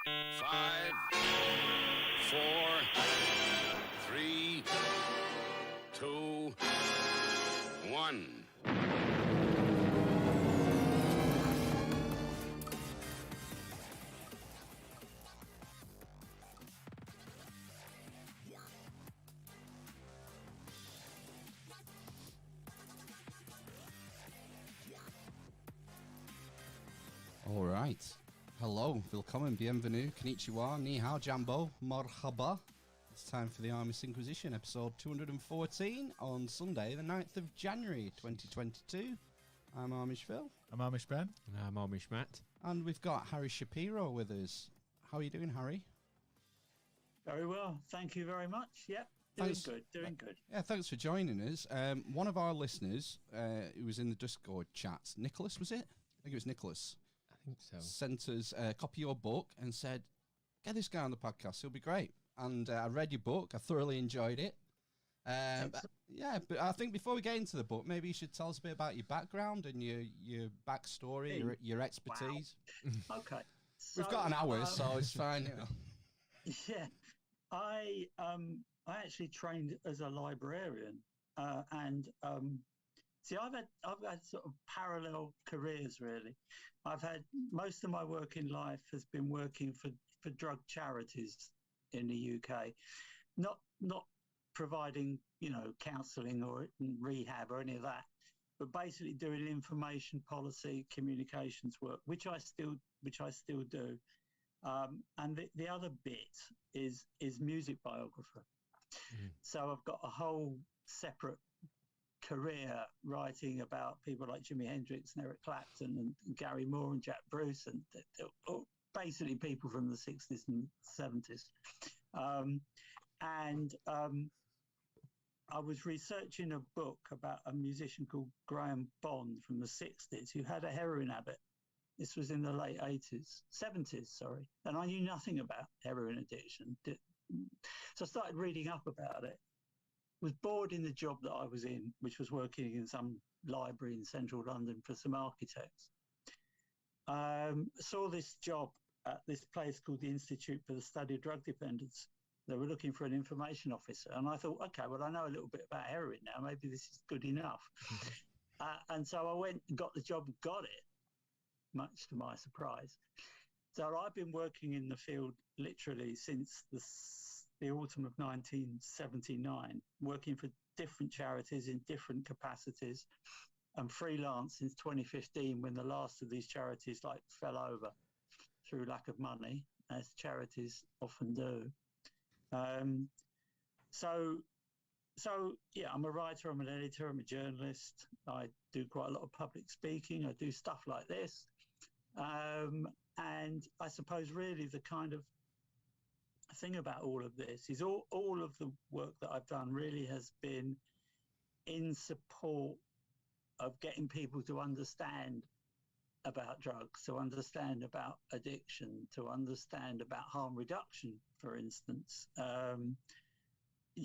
5, 4, 3, 2, 1. All right. Hello, willkommen, bienvenue, konnichiwa, ni hao, jambo, marhaba. It's time for the Armis Inquisition, episode 214, on Sunday, the 9th of January, 2022. I'm Amish Phil. I'm Amish Ben. And I'm Amish Matt. And we've got Harry Shapiro with us. How are you doing, Harry? Very well. Thank you very much. Yep. Doing good. Yeah, thanks for joining us. One of our listeners, who was in the Discord chat, Nicholas, was it? I think it was Nicholas. I think so. Sent us a copy of your book and said, get this guy on the podcast, he'll be great. And I read your book, I thoroughly enjoyed it. But I think before we get into the book, maybe you should tell us a bit about your background and your backstory, your expertise. Wow. Okay. We've got an hour, so it's fine. You know. Yeah. I actually trained as a librarian, and see, I've had sort of parallel careers, really. I've had most of my work in life has been working for drug charities in the UK, not providing, counselling or rehab or any of that, but basically doing information policy communications work, which I still do. And the other bit is music biographer. Mm. So I've got a whole separate career writing about people like Jimi Hendrix and Eric Clapton and Gary Moore and Jack Bruce and basically people from the 60s and 70s. I was researching a book about a musician called Graham Bond from the 60s who had a heroin habit. This was in the late 70s, and I knew nothing about heroin addiction. So I started reading up about it. Was bored in the job that I was in, which was working in some library in central London for some architects. Saw this job at this place called the Institute for the Study of Drug Dependence. They were looking for an information officer. And I thought, okay, well, I know a little bit about heroin now. Maybe this is good enough. And so I went and got the job and got it, much to my surprise. So I've been working in the field literally since the autumn of 1979, working for different charities in different capacities, and freelance since 2015 when the last of these charities fell over through lack of money, as charities often do. So yeah, I'm a writer, I'm an editor, I'm a journalist. I do quite a lot of public speaking. I do stuff like this. And I suppose really the kind of thing about all of this is all of the work that I've done really has been in support of getting people to understand about drugs, to understand about addiction, to understand about harm reduction, for instance.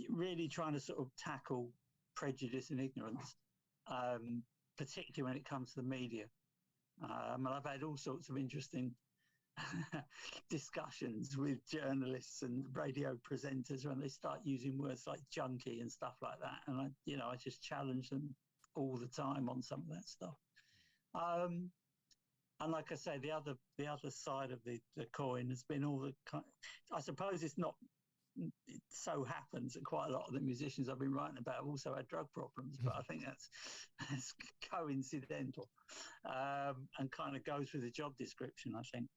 Really trying to sort of tackle prejudice and ignorance, particularly when it comes to the media. And I've had all sorts of interesting discussions with journalists and radio presenters when they start using words like junkie and stuff like that. And I just challenge them all the time on some of that stuff. And like I say, the other side of the coin has been all the I suppose it so happens that quite a lot of the musicians I've been writing about have also had drug problems, but I think that's coincidental, and kind of goes with the job description, I think.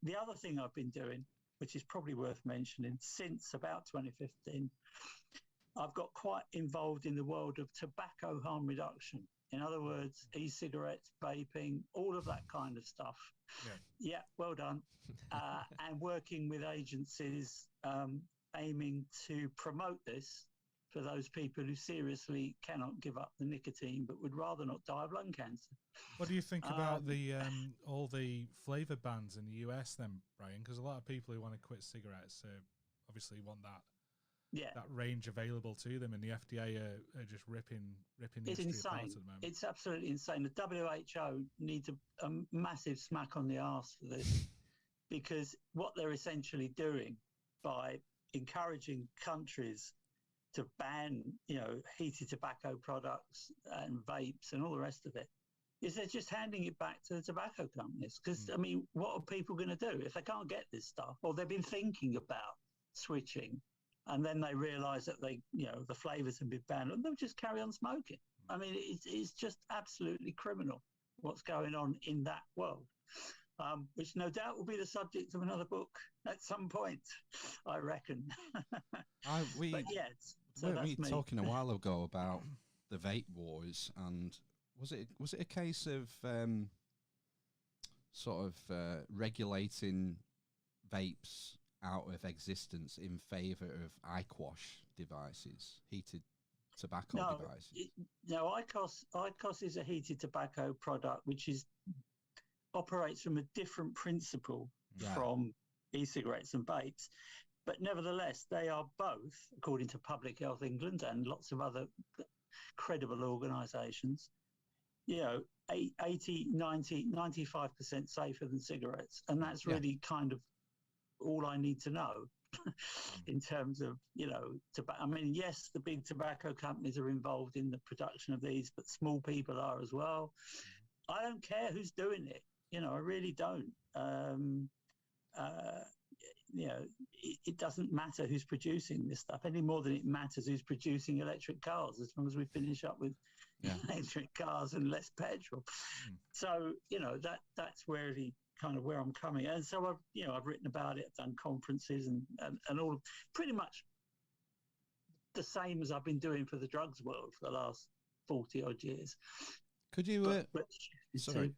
The other thing I've been doing, which is probably worth mentioning, since about 2015, I've got quite involved in the world of tobacco harm reduction. In other words, e-cigarettes, vaping, all of that kind of stuff. Yeah, well done. And working with agencies aiming to promote this for those people who seriously cannot give up the nicotine but would rather not die of lung cancer. What do you think about the all the flavour bans in the US then, Brian? Because a lot of people who want to quit cigarettes obviously want that Yeah. that range available to them, and the FDA are just ripping the It's industry apart insane. at the moment. It's absolutely insane. The WHO needs a massive smack on the arse for this, because what they're essentially doing by encouraging countries to ban, heated tobacco products and vapes and all the rest of it, is they're just handing it back to the tobacco companies. Because, I mean, what are people going to do if they can't get this stuff? Or they've been thinking about switching, and then they realise that the flavours have been banned, and they'll just carry on smoking. I mean, it's just absolutely criminal what's going on in that world, which no doubt will be the subject of another book at some point, I reckon. We but yeah, so were that's we me. talking a while ago about the Vape Wars, and was it a case of regulating vapes out of existence in favour of IQOS devices, heated tobacco devices? No, IQOS is a heated tobacco product which operates from a different principle from e-cigarettes and vapes. But nevertheless, they are both, according to Public Health England and lots of other credible organisations, 80, 90, 95% safer than cigarettes. And that's really kind of all I need to know in terms of, I mean, yes, the big tobacco companies are involved in the production of these, but small people are as well. I don't care who's doing it. I really don't. It doesn't matter who's producing this stuff any more than it matters who's producing electric cars, as long as we finish up with electric cars and less petrol. So, that's really kind of where I'm coming. And so I've written about it, I've done conferences and all, pretty much the same as I've been doing for the drugs world for the last 40 odd years. Could you sorry,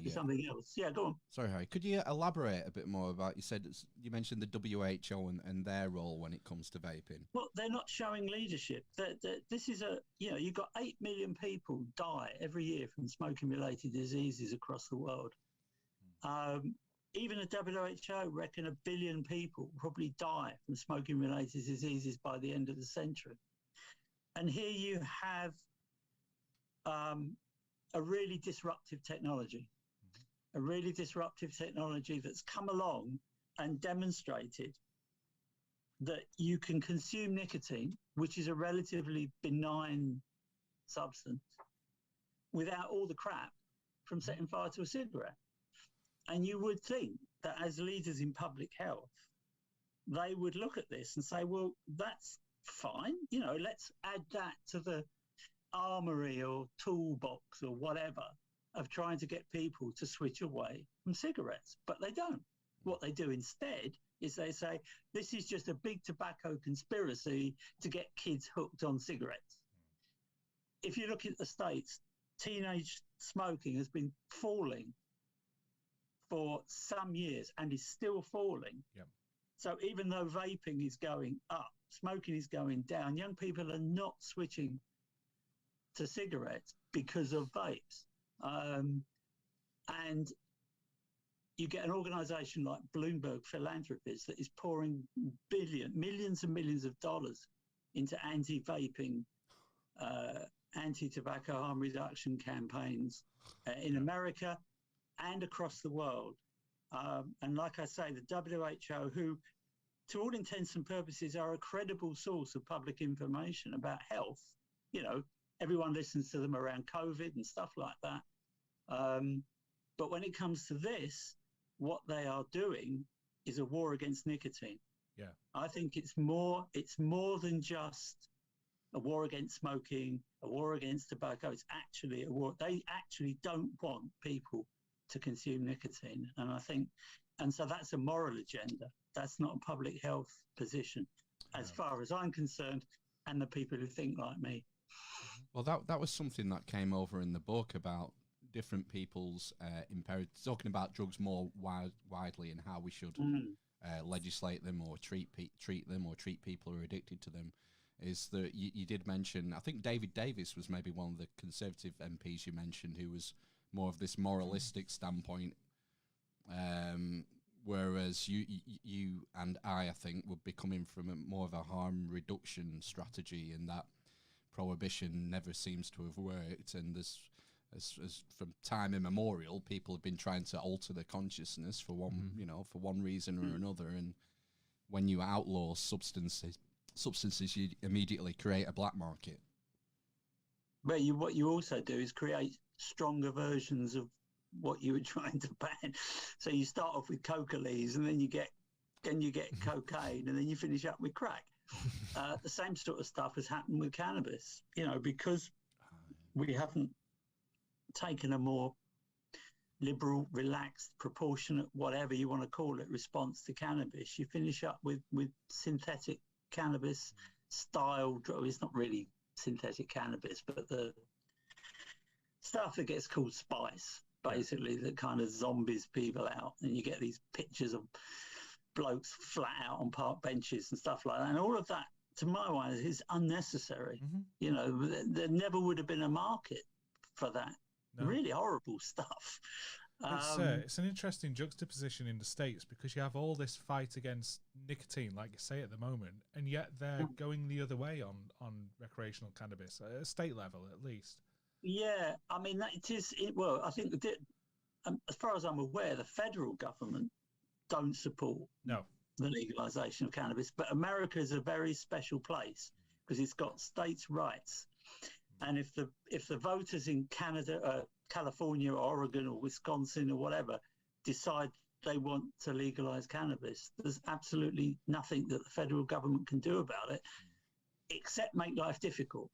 something else. Yeah, go on. Sorry, Harry. Could you elaborate a bit more about? You mentioned the WHO and their role when it comes to vaping. Well, they're not showing leadership. This is you've got 8 million people die every year from smoking-related diseases across the world. Even the WHO reckon 1 billion people probably die from smoking-related diseases by the end of the century. And here you have a really disruptive technology, that's come along and demonstrated that you can consume nicotine, which is a relatively benign substance, without all the crap from setting fire to a cigarette. And you would think that as leaders in public health, they would look at this and say, well, that's fine. Let's add that to the armory or toolbox or whatever of trying to get people to switch away from cigarettes. But they don't. What they do instead is they say, this is just a big tobacco conspiracy to get kids hooked on cigarettes. If you look at the States, teenage smoking has been falling for some years and is still falling. Yep. So even though vaping is going up, smoking is going down, young people are not switching to cigarettes because of vapes. And you get an organisation like Bloomberg Philanthropies that is pouring millions and millions of dollars into anti-vaping, anti-tobacco harm reduction campaigns in America and across the world. And like I say, the WHO, who to all intents and purposes are a credible source of public information about health, everyone listens to them around COVID and stuff like that. But when it comes to this, what they are doing is a war against nicotine. Yeah. I think it's more than just a war against smoking, a war against tobacco. It's actually a war. They actually don't want people to consume nicotine. And so that's a moral agenda. That's not a public health position, as far as I'm concerned, and the people who think like me. Well, that was something that came over in the book about different people's imperatives, talking about drugs more widely and how we should legislate them or treat them or treat people who are addicted to them. Is that you did mention, I think David Davis was maybe one of the Conservative MPs you mentioned, who was more of this moralistic standpoint, whereas whereas you and I think, would be coming from more of a harm reduction strategy, in that prohibition never seems to have worked, and there's as from time immemorial, people have been trying to alter their consciousness for one, for one reason or another, and when you outlaw substances, you immediately create a black market. But what you also do is create stronger versions of what you were trying to ban. So you start off with coca leaves, and then you get cocaine, and then you finish up with crack. The same sort of stuff has happened with cannabis, because we haven't taken a more liberal, relaxed, proportionate, whatever you want to call it, response to cannabis. You finish up with synthetic cannabis style drug. It's not really synthetic cannabis, but the stuff that gets called spice, basically, that kind of zombies people out, and you get these pictures of blokes flat out on park benches and stuff like that, and all of that, to my mind, is unnecessary. There never would have been a market for that. No. Really horrible stuff. It's an interesting juxtaposition in the States, because you have all this fight against nicotine, like you say, at the moment, and yet they're going the other way on recreational cannabis, at a state level at least. Yeah, I mean, well, I think as far as I'm aware, the federal government don't support the legalization of cannabis, but America is a very special place because it's got states' rights. And if the voters in Canada, California, or Oregon, or Wisconsin, or whatever, decide they want to legalize cannabis, there's absolutely nothing that the federal government can do about it, except make life difficult.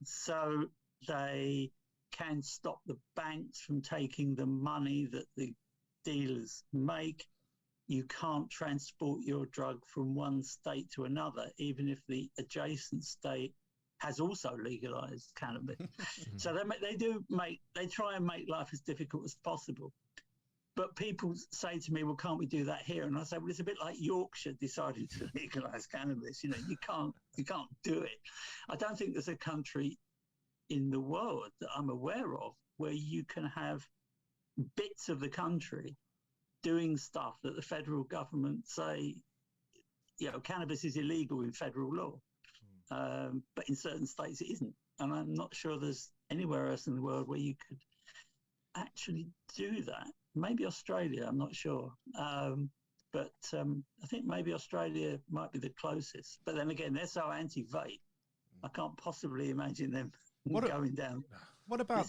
So they can stop the banks from taking the money that the dealers make. You can't transport your drug from one state to another, even if the adjacent state has also legalized cannabis. So they try and make life as difficult as possible. But people say to me, well, can't we do that here? And I say, well, it's a bit like Yorkshire decided to legalize cannabis. You can't do it. I don't think there's a country in the world that I'm aware of where you can have bits of the country doing stuff that the federal government say, cannabis is illegal in federal law. But in certain states it isn't. And I'm not sure there's anywhere else in the world where you could actually do that. Maybe Australia, I'm not sure. But I think maybe Australia might be the closest. But then again, they're so anti-vape, I can't possibly imagine them going down. What about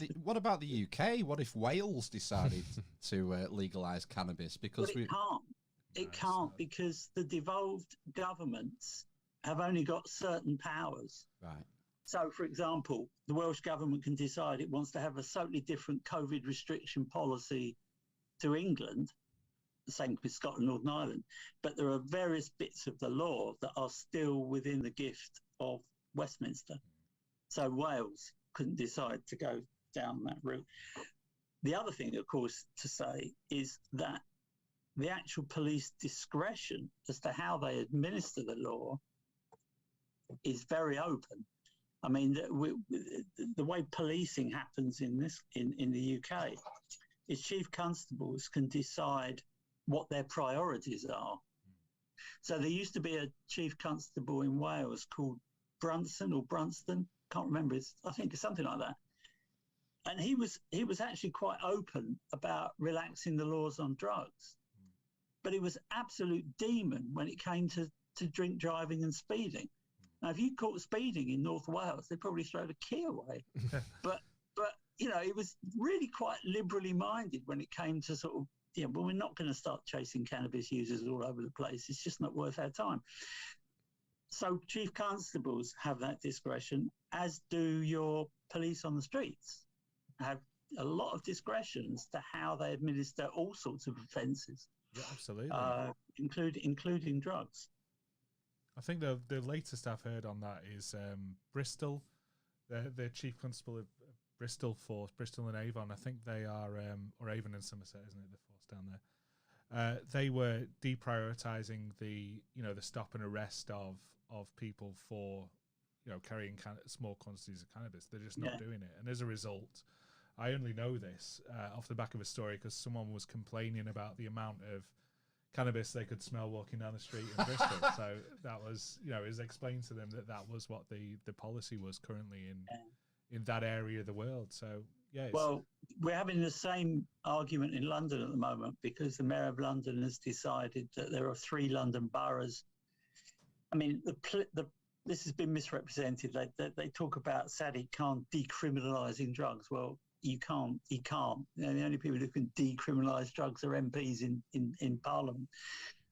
the UK? What if Wales decided to legalise cannabis? Because it can't because the devolved governments have only got certain powers. Right. So, for example, the Welsh government can decide it wants to have a totally different COVID restriction policy to England, the same with Scotland, Northern Ireland. But there are various bits of the law that are still within the gift of Westminster. So Wales couldn't decide to go down that route. The other thing, of course, to say is that the actual police discretion as to how they administer the law is very open. I mean, the way policing happens in the UK is chief constables can decide what their priorities are. So there used to be a chief constable in Wales called Brunston, can't remember. I think it's something like that. And he was actually quite open about relaxing the laws on drugs, but he was absolute demon when it came to drink driving and speeding. Now, if you caught speeding in North Wales, they'd probably throw the key away. but he was really quite liberally minded when it came to sort of, well, we're not going to start chasing cannabis users all over the place. It's just not worth our time. So chief constables have that discretion, as do your police on the streets, have a lot of discretion as to how they administer all sorts of offences. Yeah, absolutely. Including drugs. I think the latest I've heard on that is Bristol, the chief constable of Bristol Force, Bristol and Avon. I think they are, or Avon and Somerset, isn't it? The force down there. They were deprioritising the stop and arrest of people for carrying small quantities of cannabis. They're just not doing it, and as a result, I only know this off the back of a story because someone was complaining about the amount of cannabis they could smell walking down the street in Bristol. So that was, it was explained to them that was what the policy was currently in that area of the world. So yeah. Well, we're having the same argument in London at the moment because the Mayor of London has decided that there are 3 London boroughs. I mean, this has been misrepresented. They talk about Sadiq Khan decriminalising drugs. Well, you can't. He can't. The only people who can decriminalise drugs are MPs in Parliament.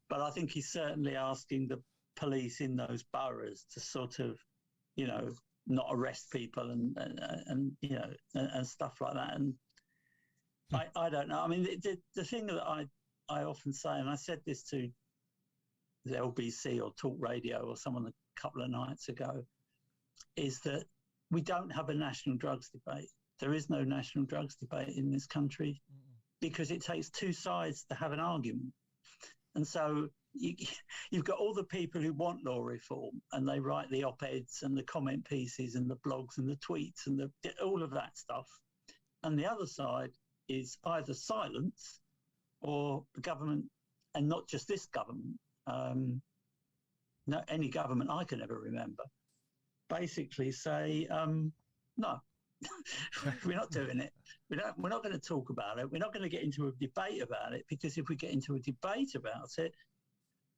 But I think he's certainly asking the police in those boroughs to sort of, not arrest people and stuff like that. And I don't know. I mean, the thing that I often say, and I said this to the LBC or Talk Radio or someone a couple of nights ago, is that we don't have a national drugs debate. There is no national drugs debate in this country because it takes 2 sides to have an argument. And so you've got all the people who want law reform and they write the op-eds and the comment pieces and the blogs and the tweets and all of that stuff. And the other side is either silence or the government, and not just this government, any government I can ever remember, basically say, no, we're not doing it. We're not going to talk about it. We're not going to get into a debate about it, because if we get into a debate about it,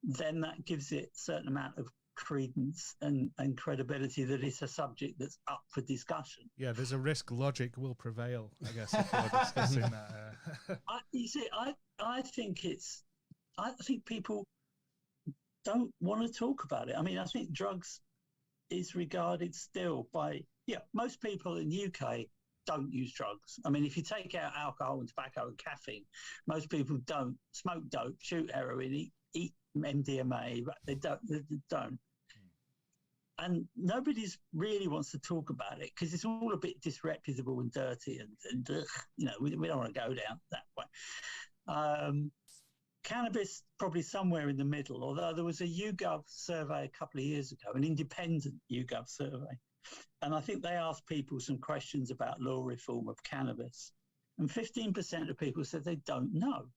then that gives it a certain amount of credence and credibility that it's a subject that's up for discussion. Yeah, there's a risk logic will prevail, I guess, if we're discussing that. I think people don't want to talk about it. I mean, I think drugs is regarded still by, most people in the UK don't use drugs. I mean, if you take out alcohol and tobacco and caffeine, most people don't smoke dope, shoot heroin, eat MDMA, but they don't. And nobody's really wants to talk about it because it's all a bit disreputable and dirty, and we don't want to go down that way. Cannabis probably somewhere in the middle, although there was a YouGov survey a couple of years ago, an independent YouGov survey, and I think they asked people some questions about law reform of cannabis, and 15% of people said they don't know.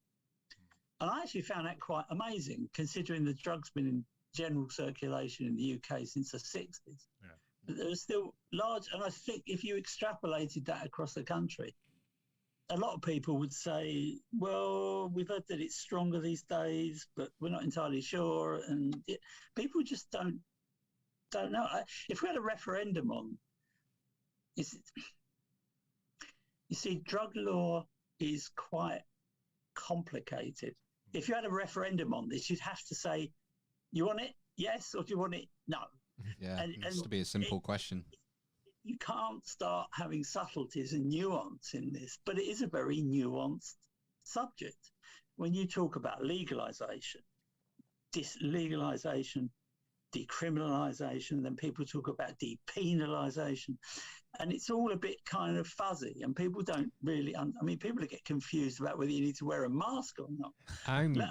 And I actually found that quite amazing, considering the drug's been in general circulation in the UK since the 60s. Yeah. But there was still large, and I think if you extrapolated that across the country, a lot of people would say, well, we've heard that it's stronger these days, but we're not entirely sure. And people just don't know. If we had a referendum on, you see, drug law is quite complicated. If you had a referendum on this, you'd have to say, you want it, yes, or do you want it, no? Yeah, it used to be a simple question. You can't start having subtleties and nuance in this, but it is a very nuanced subject. When you talk about legalization, dislegalization, decriminalization, then people talk about depenalization, and it's all a bit kind of fuzzy, and people don't really, people get confused about whether you need to wear a mask or not, let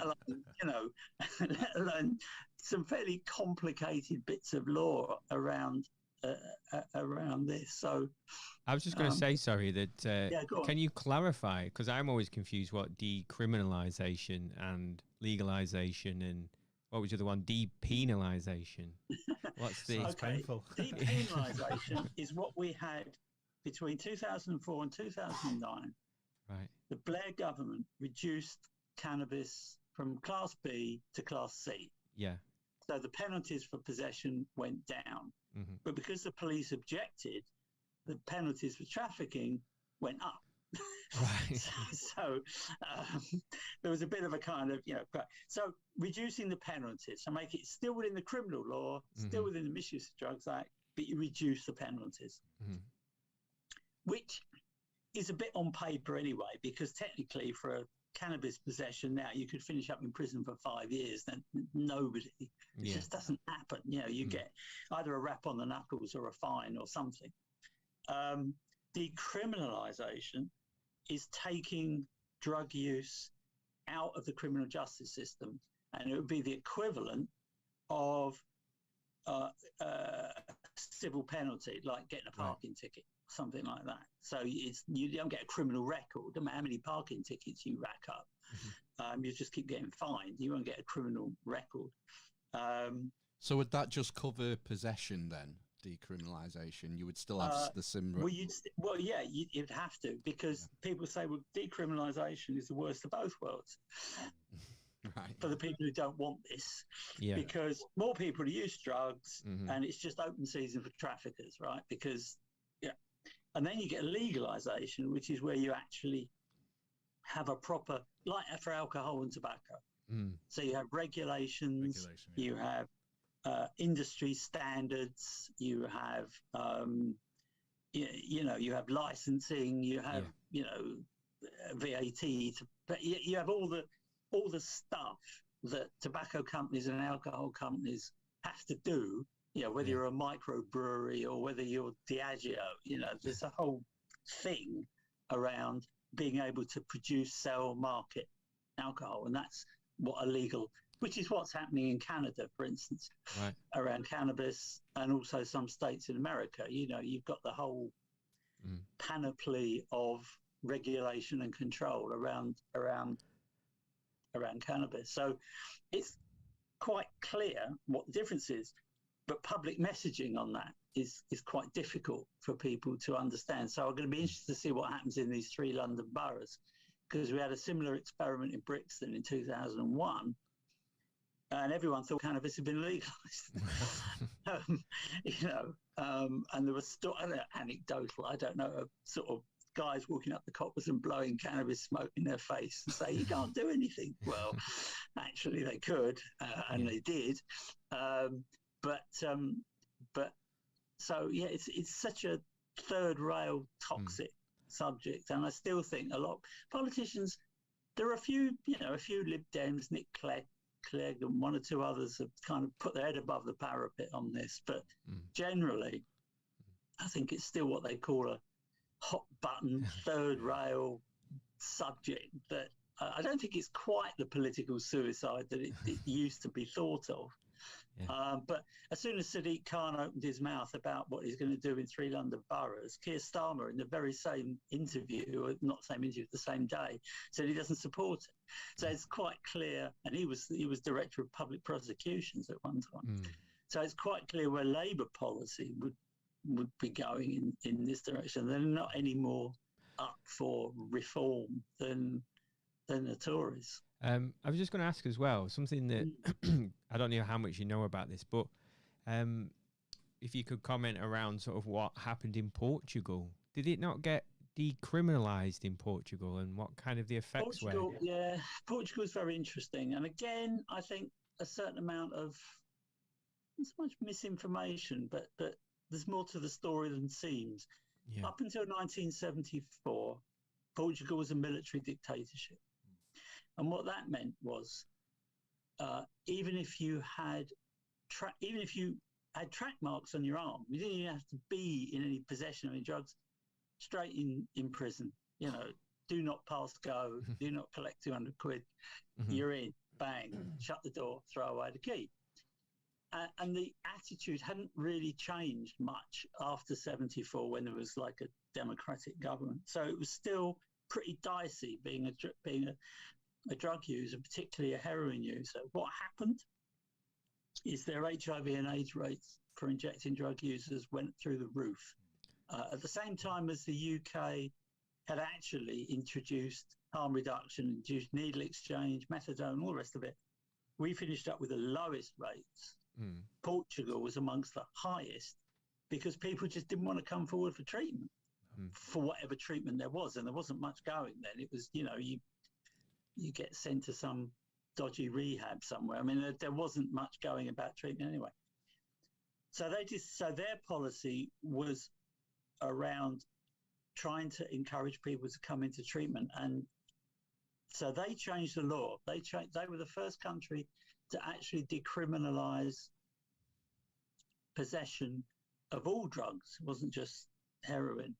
alone some fairly complicated bits of law around this. So I was just going to say, sorry, that can you clarify, because I'm always confused what decriminalization and legalization and what was the other one, depenalization? What's the... It's painful. Depenalization is what we had between 2004 and 2009. Right. The Blair government reduced cannabis from Class B to Class C. Yeah. So the penalties for possession went down. Mm-hmm. But because the police objected, the penalties for trafficking went up. Right. So there was a bit of a kind of, so reducing the penalties, so make it still within the criminal law, still within the Misuse of Drugs Act, but you reduce the penalties, which is a bit on paper anyway, because technically for a cannabis possession now, you could finish up in prison for 5 years. Then nobody, it just doesn't happen. You get either a rap on the knuckles or a fine or something. Decriminalization is taking drug use out of the criminal justice system, and it would be the equivalent of civil penalty, like getting a parking ticket, something like that. So you don't get a criminal record, no matter how many parking tickets you rack up. You just keep getting fined. You won't get a criminal record. So would that just cover possession then? Decriminalisation, you would still have the similar. Well, you'd have to, because people say, well, decriminalisation is the worst of both worlds. Right. For the people who don't want this, Yeah. because more people use drugs, and it's just open season for traffickers, right? Because and then you get legalisation, which is where you actually have a proper, like for alcohol and tobacco. So you have regulations. You have industry standards, you have you have licensing, you have VAT, but you have all the stuff that tobacco companies and alcohol companies have to do. Whether you're a microbrewery or whether you're Diageo, there's a whole thing around being able to produce, sell, market alcohol, and that's what which is what's happening in Canada, for instance, around cannabis, and also some states in America. You've got the whole panoply of regulation and control around cannabis. So it's quite clear what the difference is, but public messaging on that is quite difficult for people to understand. So I'm going to be interested to see what happens in these 3 London boroughs, because we had a similar experiment in Brixton in 2001. And everyone thought cannabis had been legalised, and there was anecdotal, I don't know, sort of guys walking up the coppers and blowing cannabis smoke in their face and say, you can't do anything. Well, actually they could, and they did. But it's such a third rail toxic subject. And I still think a lot of politicians, there are a few Lib Dems, Nick Clegg and 1 or 2 others have kind of put their head above the parapet on this, but generally I think it's still what they call a hot button third rail subject that I don't think it's quite the political suicide that it used to be thought of. But as soon as Sadiq Khan opened his mouth about what he's going to do in 3 London boroughs, Keir Starmer, in the very same interview, or not same interview, the same day, said he doesn't support it. So it's quite clear, and he was director of public prosecutions at one time. So it's quite clear where Labour policy would be going in this direction. They're not any more up for reform than the Tories. I was just going to ask as well, something that I don't know how much you know about this, but if you could comment around sort of what happened in Portugal. Did it not get decriminalised in Portugal, and what kind of the effects were? Yeah, Portugal is very interesting. And again, I think a certain amount of, not so much misinformation, but there's more to the story than seems. Yeah. Up until 1974, Portugal was a military dictatorship. And what that meant was, even if you had track marks on your arm, you didn't even have to be in any possession of any drugs. Straight in prison. Do not pass go. Do not collect 200 quid. You're in. Bang. Shut the door. Throw away the key. And the attitude hadn't really changed much after 74, when there was like a democratic government. So it was still pretty dicey being a drug user, particularly a heroin user. What happened is their HIV and AIDS rates for injecting drug users went through the roof. At the same time as the UK had actually introduced harm reduction, introduced needle exchange, methadone, all the rest of it, we finished up with the lowest rates. Portugal was amongst the highest, because people just didn't want to come forward for treatment, for whatever treatment there was. And there wasn't much going then. It was, you get sent to some dodgy rehab somewhere. I mean, there wasn't much going about treatment anyway. So their policy was around trying to encourage people to come into treatment, and so they changed the law. They were the first country to actually decriminalise possession of all drugs. It wasn't just heroin.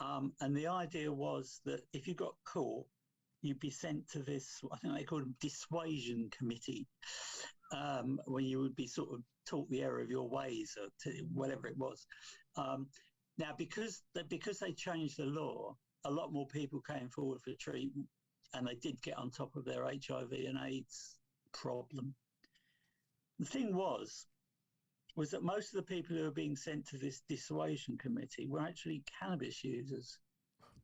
And the idea was that if you got caught, you'd be sent to this, I think they called them dissuasion committee, when you would be sort of taught the error of your ways, or whatever it was. Now, because they changed the law, a lot more people came forward for treatment. and they did get on top of their HIV and AIDS problem. The thing was that most of the people who were being sent to this dissuasion committee were actually cannabis users,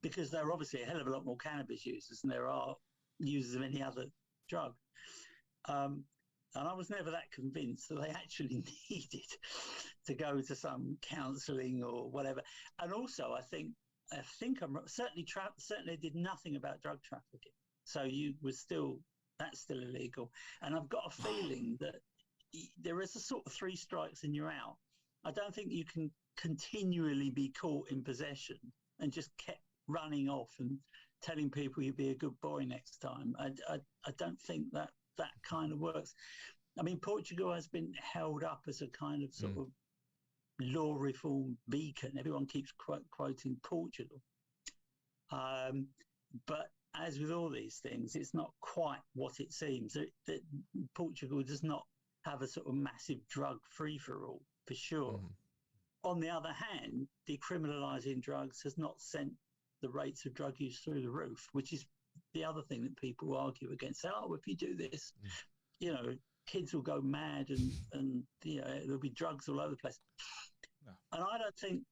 because there are obviously a hell of a lot more cannabis users than there are users of any other drug. And I was never that convinced that they actually needed to go to some counselling or whatever. And also, I think I'm certainly did nothing about drug trafficking. So that's still illegal. And I've got a feeling that there is a sort of 3 strikes and you're out. I don't think you can continually be caught in possession and just kept running off and telling people you'll be a good boy next time. I don't think that kind of works. I mean, Portugal has been held up as a kind of sort of law reform beacon. Everyone keeps quoting Portugal. But as with all these things, it's not quite what it seems. That Portugal does not have a sort of massive drug free-for-all, for sure. On the other hand, decriminalising drugs has not sent the rates of drug use through the roof, which is the other thing that people argue against. Say, oh, if you do this, kids will go mad and there'll be drugs all over the place. No. And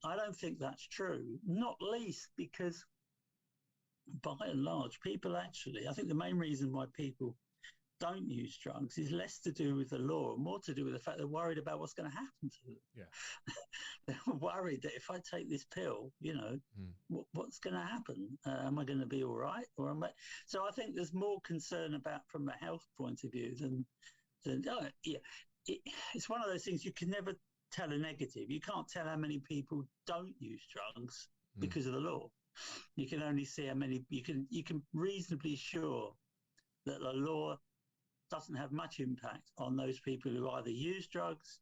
I don't think that's true, not least because by and large, people actually, I think the main reason why people don't use drugs is less to do with the law, more to do with the fact they're worried about what's going to happen to them. Yeah. They're worried that if I take this pill, what's going to happen? Am I going to be all right? Or am I? So I think there's more concern about from a health point of view than it's one of those things you can never tell a negative. You can't tell how many people don't use drugs because of the law. You can only see how many. You can reasonably sure that the law doesn't have much impact on those people who either use drugs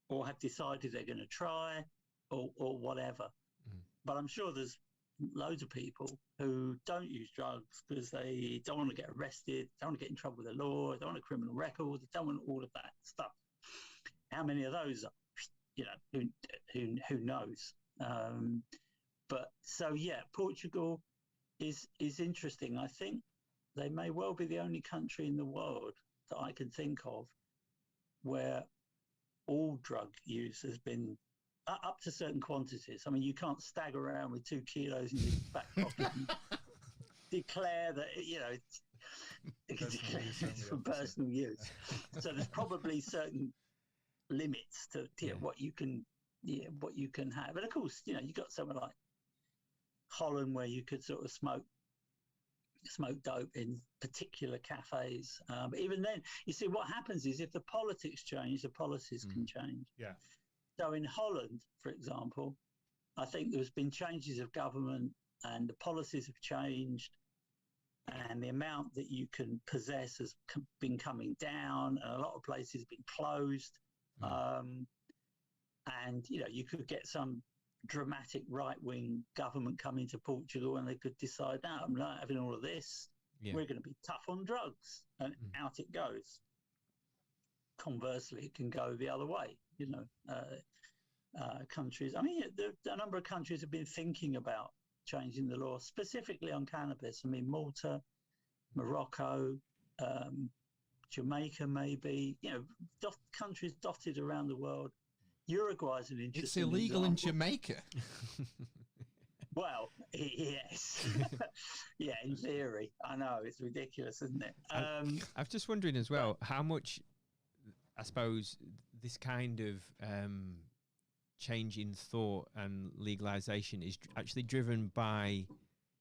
or have decided they're going to try or whatever. But I'm sure there's loads of people who don't use drugs because they don't want to get arrested, don't want to get in trouble with the law, they don't want a criminal record, they don't want all of that stuff. How many of those are, who knows? But so, yeah, Portugal is interesting. I think they may well be the only country in the world that I can think of where all drug use has been up to certain quantities. I mean, you can't stagger around with 2 kilos in your back pocket and declare that, it's for personal use. So there's probably certain limits to what you can have. And of course, you got somewhere like Holland where you could sort of smoke dope in particular cafes. But even then, you see, what happens is if the politics change, the policies can change. Yeah. So in Holland, for example, I think there's been changes of government and the policies have changed and the amount that you can possess has been coming down and a lot of places have been closed. And, you could get some dramatic right-wing government come into Portugal and they could decide, no, I'm not having all of this. Yeah. We're going to be tough on drugs. And out it goes. Conversely, it can go the other way. Countries. I mean, a number of countries have been thinking about changing the law, specifically on cannabis. I mean, Malta, Morocco, Jamaica, maybe. Countries dotted around the world. Uruguay is an interesting It's illegal example. in Jamaica. Well, yes. Yeah, in theory. I know, it's ridiculous, isn't it? I was just wondering as well, how much, I suppose, this kind of change in thought and legalization is actually driven by,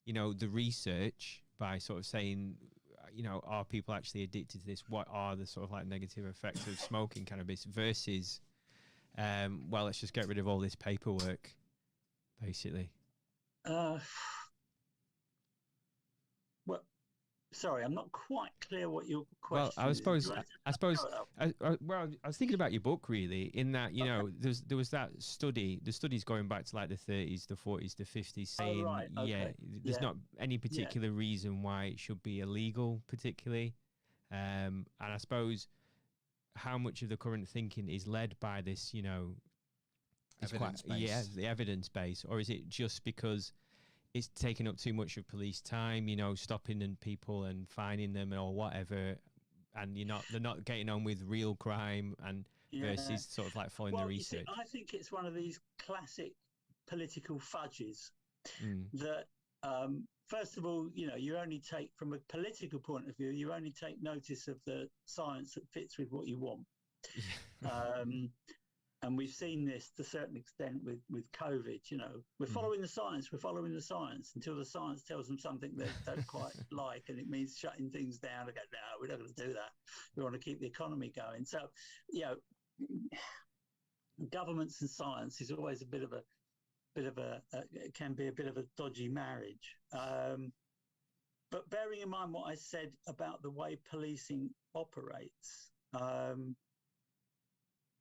the research, by sort of saying, are people actually addicted to this? What are the sort of like negative effects of smoking cannabis versus, well, let's just get rid of all this paperwork, basically. Well, sorry, I'm not quite clear what your question well, I is. I was thinking about your book really, in that, there was that study, the studies going back to like the 30s, the 40s, the 50s, saying, there's not any particular reason why it should be illegal, particularly. And I suppose how much of the current thinking is led by this, evidence base. Yeah, the evidence base, or is it just because it's taking up too much of police time, you know, stopping people and fining them or whatever, and they're not getting on with real crime and versus sort of like following the research. I think it's one of these classic political fudges that, first of all, you know, you only take, from a political point of view, you only take notice of the science that fits with what you want. And we've seen this to a certain extent with COVID. You know, we're following the science, until the science tells them something they don't quite like, and it means shutting things down. They go, no, we're not going to do that. We want to keep the economy going. So, you know, governments and science is always can be a bit of a dodgy marriage. But bearing in mind what I said about the way policing operates,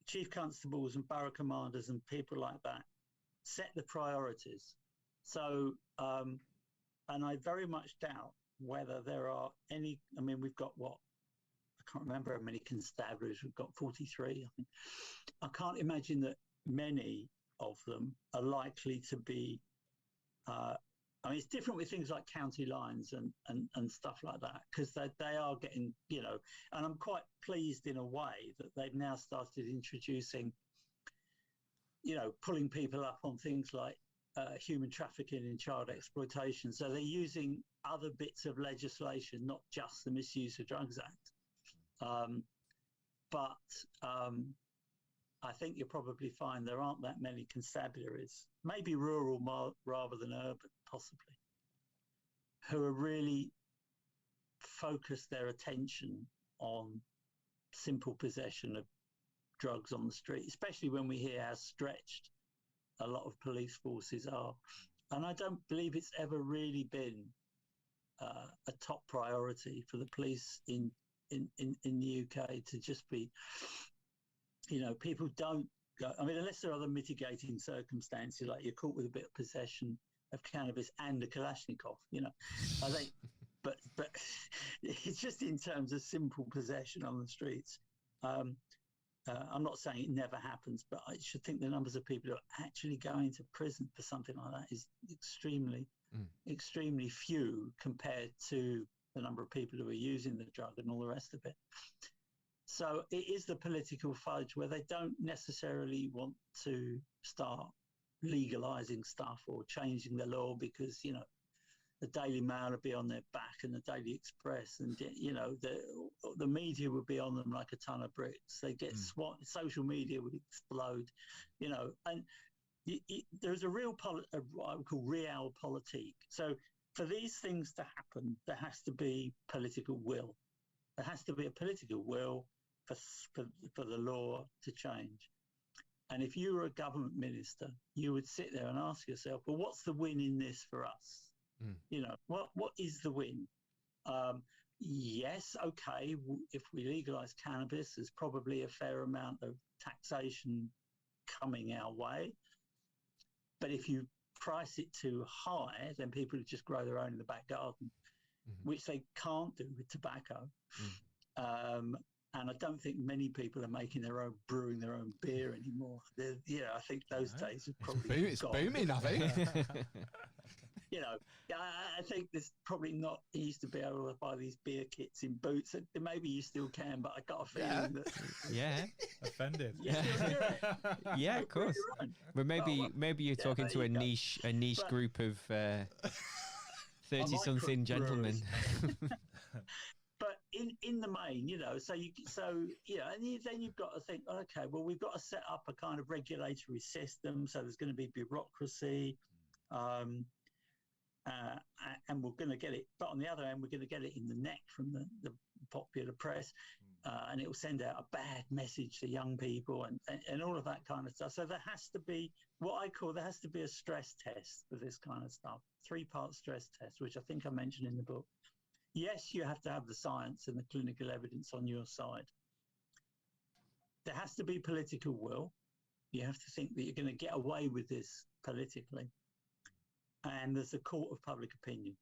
chief constables and borough commanders and people like that set the priorities. So, and I very much doubt whether there are any, I mean, we've got what? I can't remember how many constabularies. We've got 43, I think. I can't imagine that many of them are likely to be, I mean, it's different with things like county lines and stuff like that, because they are getting, you know, and I'm quite pleased in a way that they've now started introducing, you know, pulling people up on things like human trafficking and child exploitation. So they're using other bits of legislation, not just the Misuse of Drugs Act. But I think you'll probably find there aren't that many constabularies, maybe rural rather than urban, possibly, who are really focused their attention on simple possession of drugs on the street, especially when we hear how stretched a lot of police forces are. And I don't believe it's ever really been a top priority for the police in the UK to just be, you know, people don't go, I mean, unless there are other mitigating circumstances, like you're caught with a bit of possession of cannabis and a Kalashnikov, you know, I think, but it's just in terms of simple possession on the streets. I'm not saying it never happens, but I should think the numbers of people who are actually going to prison for something like that is extremely few compared to the number of people who are using the drug and all the rest of it. So it is the political fudge where they don't necessarily want to start legalizing stuff or changing the law because, you know, the Daily Mail would be on their back and the Daily Express, and, you know, the media would be on them like a ton of bricks. They get social media would explode, you know, and there's a real, what I would call realpolitik. So for these things to happen, there has to be political will. There has to be a political will for the law to change. And if you were a government minister, you would sit there and ask yourself, well, what's the win in this for us? You know, what is the win? Yes, okay, if we legalise cannabis, there's probably a fair amount of taxation coming our way. But if you price it too high, then people would just grow their own in the back garden, which they can't do with tobacco. And I don't think many people are brewing their own beer anymore. You know, I think those days have probably it's booming, I think. You know, I think there's probably not. You used to be able to buy these beer kits in Boots. Maybe you still can, but I got a feeling that. Offended. Yeah, of course. But maybe you're talking to a niche group of 30-something gentlemen. But in the main, you know, so yeah, and then you've got to think, okay, well, we've got to set up a kind of regulatory system. So there's going to be bureaucracy. And we're going to get it, but on the other hand, we're going to get it in the neck from the popular press, and it will send out a bad message to young people and all of that kind of stuff. So there has to be a stress test for this kind of stuff, 3-part stress test, which I think I mentioned in the book. Yes, you have to have the science and the clinical evidence on your side. There has to be political will. You have to think that you're going to get away with this politically. And there's a court of public opinion.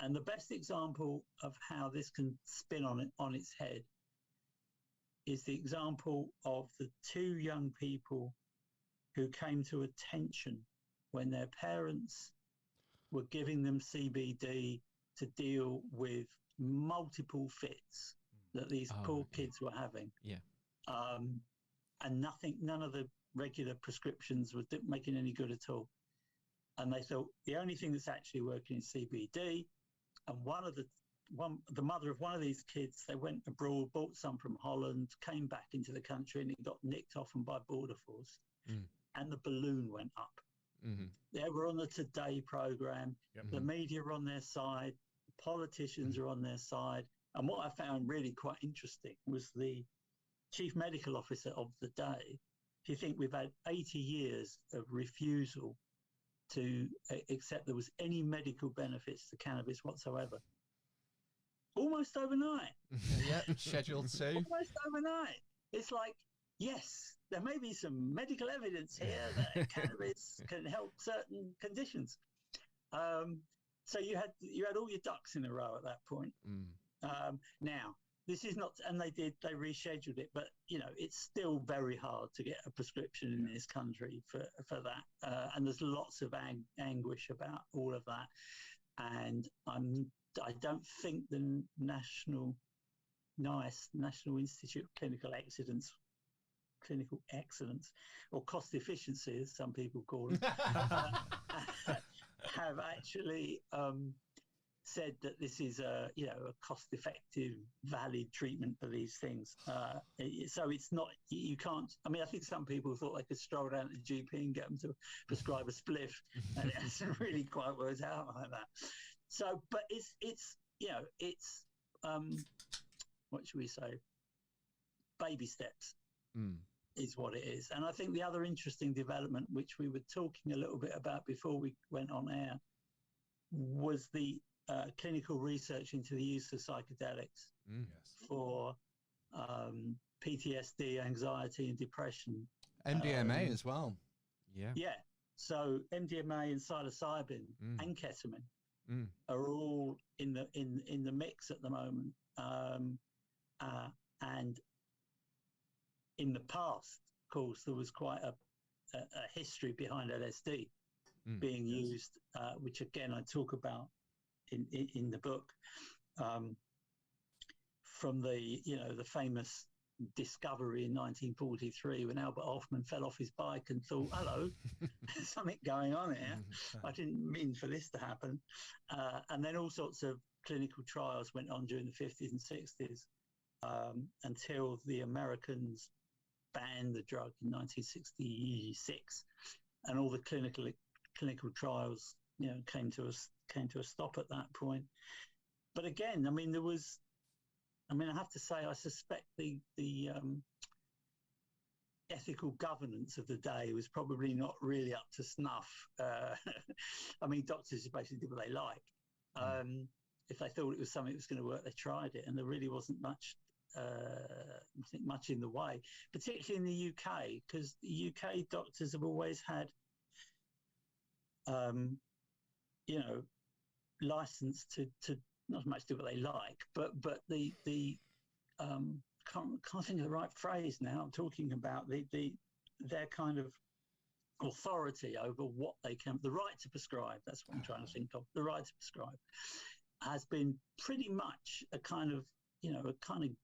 And the best example of how this can spin on its head is the example of the 2 young people who came to attention when their parents were giving them CBD to deal with multiple fits that these poor kids were having. Yeah. And none of the regular prescriptions were making any good at all. And they thought the only thing that's actually working is CBD. And the mother of one of these kids, they went abroad, bought some from Holland, came back into the country, and it got nicked off them by Border Force. And the balloon went up. They were on the Today program. The media are on their side. The politicians are on their side. And what I found really quite interesting was the chief medical officer of the day. If you think we've had 80 years of refusal to accept there was any medical benefits to cannabis whatsoever, almost overnight. Scheduled to. Almost overnight. It's like, yes, there may be some medical evidence here that cannabis can help certain conditions. So you had all your ducks in a row at that point. Now, this is not, and they rescheduled it, but it's still very hard to get a prescription in this country for that, and there's lots of anguish about all of that. And I don't think the National Institute of Clinical Excellence, or cost efficiency, as some people call them, have actually said that this is a cost-effective, valid treatment for these things. So it's not, you can't. I mean, I think some people thought they could stroll down to the GP and get them to prescribe a spliff, and it hasn't really quite worked out like that. So, but it's what should we say? Baby steps. Is what it is. And I think the other interesting development, which we were talking a little bit about before we went on air, was the clinical research into the use of psychedelics for PTSD, anxiety, and depression. MDMA as well. Yeah. So MDMA and psilocybin and ketamine are all in the mix at the moment. And in the past, of course, there was quite a history behind LSD being used, which again I talk about in the book, from the famous discovery in 1943 when Albert Hofmann fell off his bike and thought, hello, there's something going on here. I didn't mean for this to happen. And then all sorts of clinical trials went on during the 50s and 60s until the Americans banned the drug in 1966, and all the clinical trials came to a stop at that point. But again, I mean, I have to say, I suspect the ethical governance of the day was probably not really up to snuff. I mean, doctors basically did what they like. If they thought it was something that was going to work, they tried it, and there really wasn't much in the way, particularly in the UK, because the UK doctors have always had, license to not so much do what they like, but the can't think of the right phrase now. I'm talking about their kind of authority over what they can, the right to prescribe. That's what I'm trying to think of. The right to prescribe has been pretty much a kind of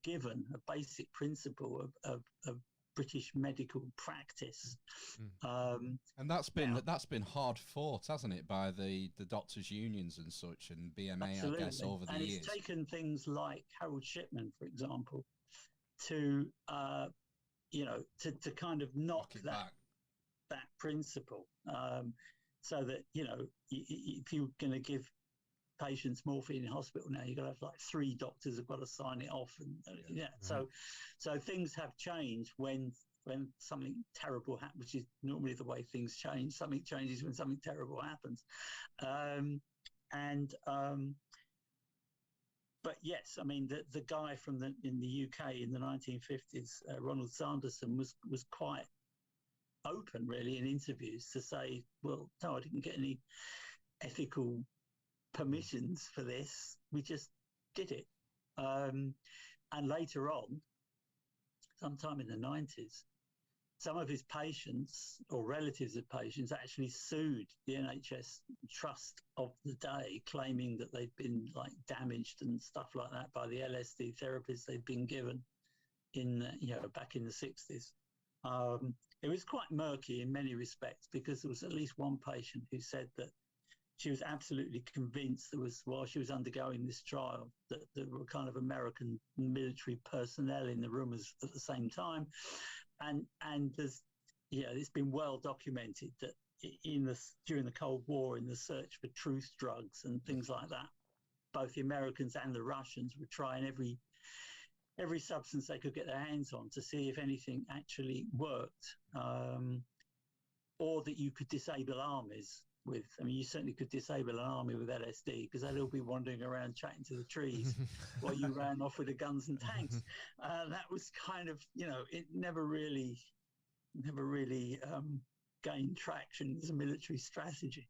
given, a basic principle of British medical practice. And that's been hard fought, hasn't it, by the doctors' unions and such, and BMA, absolutely. I guess, over the years. It's taken things like Harold Shipman, for example, to kind of knock that principle, so that if you're going to give patients morphine in hospital now, you've got to have like 3 doctors have got to sign it off, and so things have changed when something terrible happens, which is normally the way things change. Something changes when something terrible happens, but yes, I mean the guy in the UK in the 1950s, Ronald Sanderson, was quite open really in interviews to say, well, no, I didn't get any ethical permissions for this, we just did it. And later on, sometime in the 90s, some of his patients or relatives of patients actually sued the NHS trust of the day, claiming that they'd been like damaged and stuff like that by the LSD therapies they'd been given in, back in the 60s. It was quite murky in many respects, because there was at least one patient who said that she was absolutely convinced while she was undergoing this trial, that there were kind of American military personnel in the room at the same time. And there's, it's been well documented that during the Cold War, in the search for truth drugs and things like that, both the Americans and the Russians were trying every substance they could get their hands on to see if anything actually worked, or that you could disable armies with. I mean, you certainly could disable an army with LSD, because they'd all be wandering around chatting to the trees while you ran off with the guns and tanks. That was kind of, it never really gained traction as a military strategy.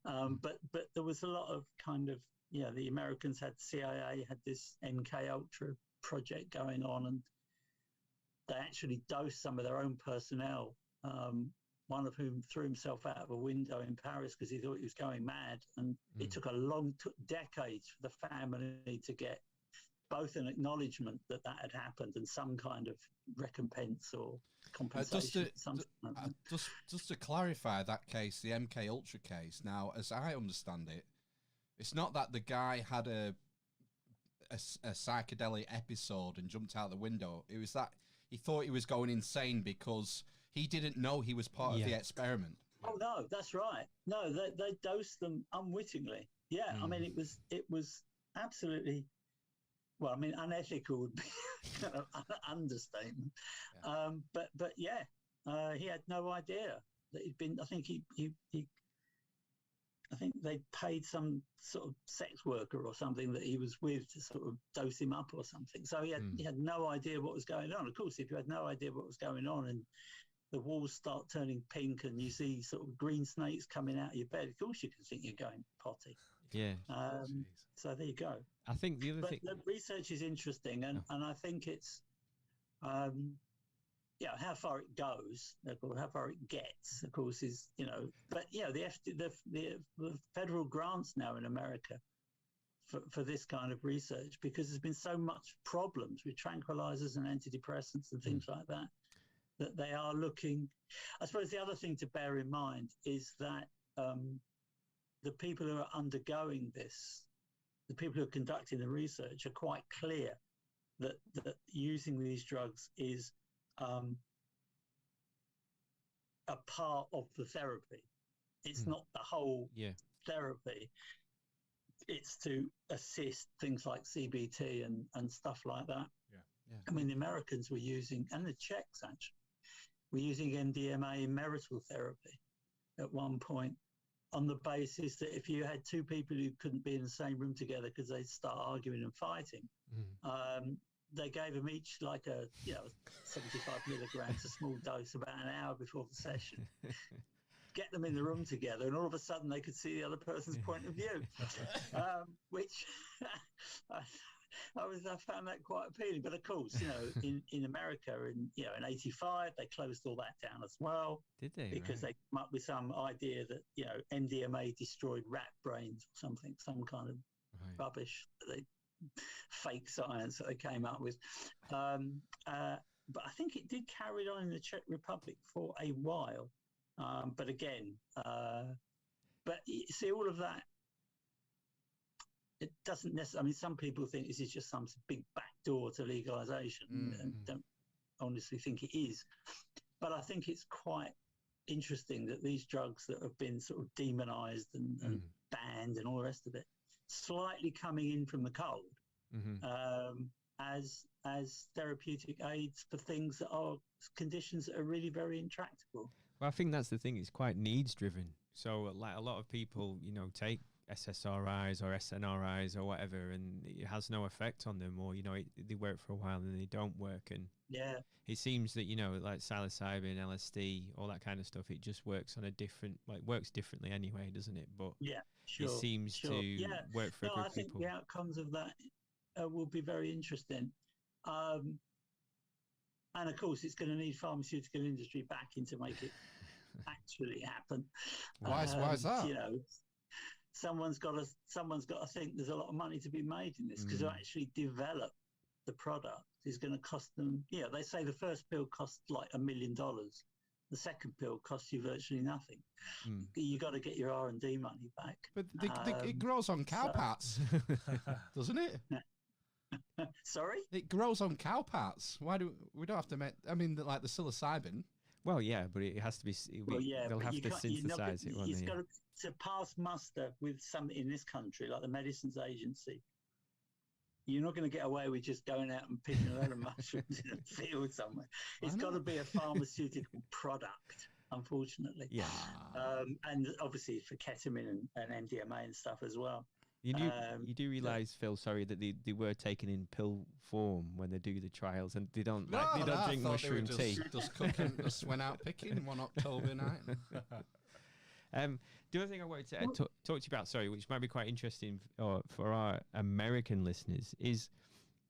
But there was a lot of kind of, the Americans had, CIA had this MK Ultra project going on, and they actually dosed some of their own personnel, one of whom threw himself out of a window in Paris because he thought he was going mad. And it took decades for the family to get both an acknowledgement that had happened and some kind of recompense or compensation. Just to clarify that case, the MK Ultra case, now, as I understand it, it's not that the guy had a psychedelic episode and jumped out the window. It was that he thought he was going insane because he didn't know he was part of the experiment. Oh no, that's right. No, they dosed them unwittingly. Yeah, I mean, it was absolutely, well, I mean, unethical would be kind of an understatement. Yeah. But yeah, he had no idea that he'd been. I think I think they paid some sort of sex worker or something that he was with to sort of dose him up or something. So he had no idea what was going on. Of course, if you had no idea what was going on and the walls start turning pink and you see sort of green snakes coming out of your bed, of course you can think you're going potty. Yeah. So there you go. I think the other thing... The research is interesting, and I think it's... how far it goes, how far it gets, of course, is, but the federal grants now in America for this kind of research, because there's been so much problems with tranquilizers and antidepressants and things like that they are looking. I suppose the other thing to bear in mind is that the people who are undergoing this, the people who are conducting the research, are quite clear that using these drugs is a part of the therapy. It's not the whole therapy. It's to assist things like CBT and stuff like that. Yeah. I mean, the Americans were using, and the Czechs actually, were using MDMA in marital therapy at one point, on the basis that if you had two people who couldn't be in the same room together because they'd start arguing and fighting, they gave them each like a 75 milligrams, a small dose, about an hour before the session. Get them in the room together, and all of a sudden they could see the other person's point of view, which I found that quite appealing. But of course, in America, in 85, they closed all that down as well. Did they? Because they came up with some idea that MDMA destroyed rat brains or something, some kind of rubbish that they. Fake science that they came up with, but I think it did carry on in the Czech Republic for a while. But again, but you see, all of that, it doesn't necessarily. I mean, some people think this is just some big backdoor to legalization, and don't honestly think it is. But I think it's quite interesting that these drugs that have been sort of demonized and banned and all the rest of it, slightly coming in from the cold as therapeutic aids for things that are conditions that are really very intractable. Well, I think that's the thing. It's quite needs driven. So like a lot of people, take SSRIs or SNRIs or whatever, and it has no effect on them, or, they work for a while and they don't work. And it seems that, like psilocybin, LSD, all that kind of stuff, it just works on a different, works differently anyway, doesn't it? But it seems to work for a group of people. I think the outcomes of that will be very interesting. And of course, it's going to need pharmaceutical industry backing to make it actually happen. Why is that? You know, someone's got to think there's a lot of money to be made in this, because to actually develop the product is going to cost them. Yeah, they say the first pill costs like $1 million. The second pill costs you virtually nothing. You got to get your R&D money back. But it grows on cow pats, doesn't it? Sorry? It grows on cow pats. Why do we don't have to make? I mean, like the psilocybin. Well, yeah, but it has to be. They'll have to synthesize it. It's got to pass muster with something in this country, like the Medicines Agency. You're not going to get away with just going out and picking a load of mushrooms in a field somewhere. It's got to be a pharmaceutical product, unfortunately. Yeah. And obviously for ketamine and MDMA and stuff as well. You do realise, Phil, sorry, that they were taken in pill form when they do the trials, and they don't drink mushroom tea. Just cooking, just went out picking one October night. The other thing I wanted to talk to you about, sorry, which might be quite interesting for our American listeners, is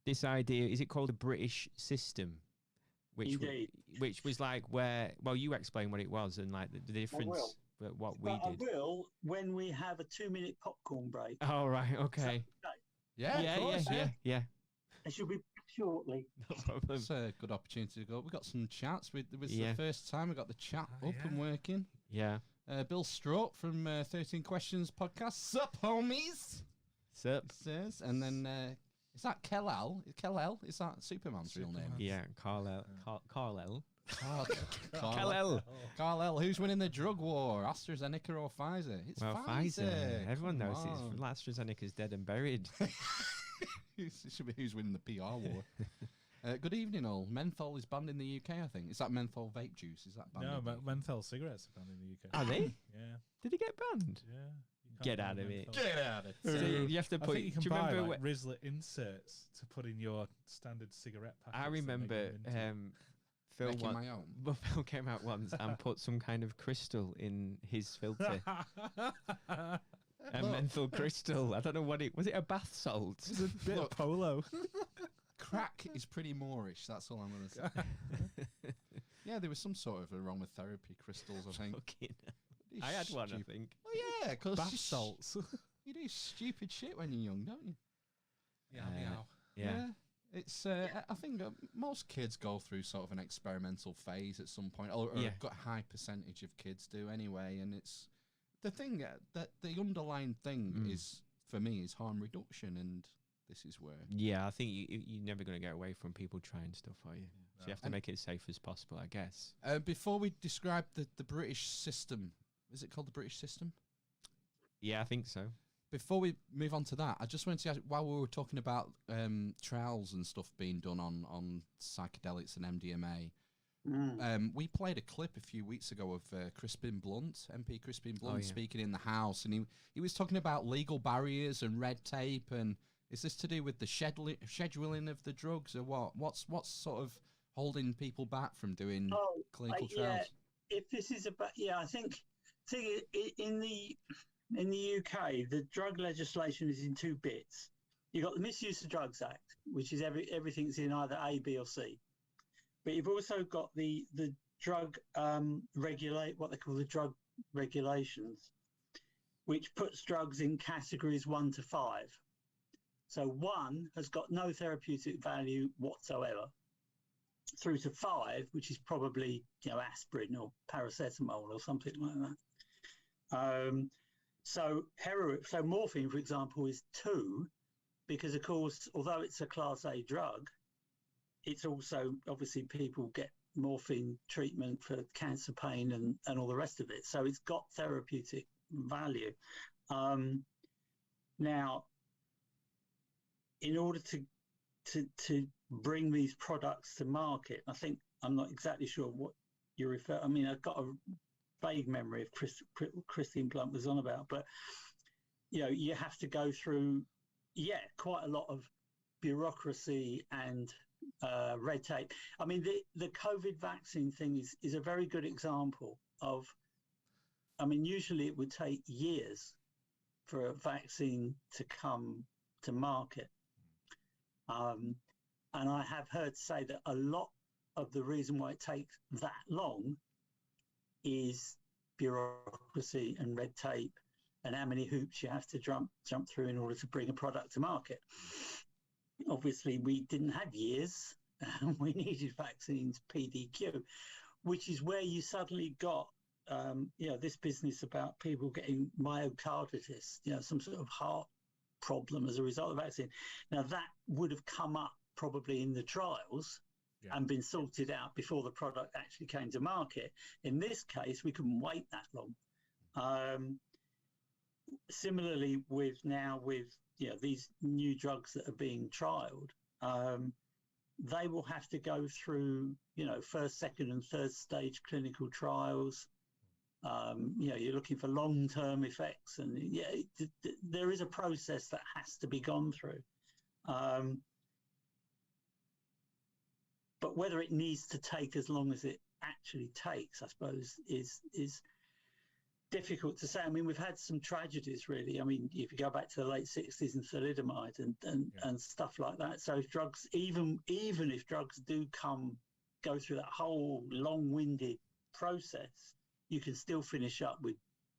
this idea. Is it called the British system? Which was like where? Well, you explain what it was and like the difference. What we did. I will when we have a 2-minute popcorn break. Oh right, okay. Yeah. It should be shortly. No problem. It's a good opportunity to go. We got some chats. It was the first time we got the chat up and working. Yeah. Bill Stroke from 13 Questions podcast. Sup, homies? Sup? Says, and then is that Kal-El? Kal-El? Is that Superman's real name? Yeah, Kal-El. Kal-El. Who's winning the drug war? AstraZeneca or Pfizer? It's Pfizer. Everyone knows it's AstraZeneca's dead and buried. It should be who's winning the PR war. Good evening, all. Menthol is banned in the UK, I think. Is that menthol vape juice? Is that banned? No, but menthol cigarettes are banned in the UK. Are they? Yeah. Did they get banned? Yeah. Get out of it. Get out of it. So you have to put. I think you can buy like Rizla inserts to put in your standard cigarette packets. I remember Phil my own. Well, Phil came out once and put some kind of crystal in his filter. A menthol crystal. I don't know what it was. It a bath salt? It was a bit of polo. Crack is pretty Moorish. That's all I'm going to say. Yeah, there was some sort of aromatherapy crystals, I think. I had one, I think. Oh yeah, because bath salts. You do stupid shit when you're young, don't you? Yeah. It's. I think most kids go through sort of an experimental phase at some point, or a high percentage of kids do anyway. And it's the thing that the underlying thing is for me is harm reduction, and this is where. Yeah, I think you're never going to get away from people trying stuff, are you? So you have to make it as safe as possible, I guess. Before we describe the British system, is it called the British system? Yeah, I think so. Before we move on to that, I just wanted to ask, while we were talking about trials and stuff being done on psychedelics and MDMA, we played a clip a few weeks ago of Crispin Blunt, MP Crispin Blunt, speaking in the House, and he was talking about legal barriers and red tape, and is this to do with the scheduling of the drugs, or what? What's sort of holding people back from doing clinical trials? If this is about, I think in the UK, the drug legislation is in two bits. You've got the Misuse of Drugs Act, which is everything's in either A, B, or C. But you've also got the drug what they call the drug regulations, which puts drugs in categories 1 to 5. So 1 has got no therapeutic value whatsoever, through to 5, which is probably aspirin or paracetamol or something like that. So morphine, for example, is 2, because of course, although it's a Class A drug, it's also obviously people get morphine treatment for cancer pain and all the rest of it. So it's got therapeutic value. Now, in order to bring these products to market, I think I'm not exactly sure what you refer. I mean, I've got a vague memory of Christine Blunt was on about, but you have to go through quite a lot of bureaucracy and red tape. I mean, the COVID vaccine thing is a very good example of. I mean, usually it would take years for a vaccine to come to market. And I have heard say that a lot of the reason why it takes that long is bureaucracy and red tape and how many hoops you have to jump through in order to bring a product to market. Obviously, we didn't have years, and we needed vaccines PDQ, which is where you suddenly got, this business about people getting myocarditis, some sort of heart problem as a result of the vaccine. Now, that would have come up probably in the trials and been sorted out before the product actually came to market. In this case, we couldn't wait that long. Similarly, with these new drugs that are being trialed, they will have to go through, first, second, and third stage clinical trials. You're looking for long-term effects, and there is a process that has to be gone through. But whether it needs to take as long as it actually takes, I suppose, is difficult to say. I mean, we've had some tragedies, really. I mean, if you go back to the late 60s and thalidomide and stuff like that. So if drugs, even if drugs do go through that whole long-winded process, you can still finish up with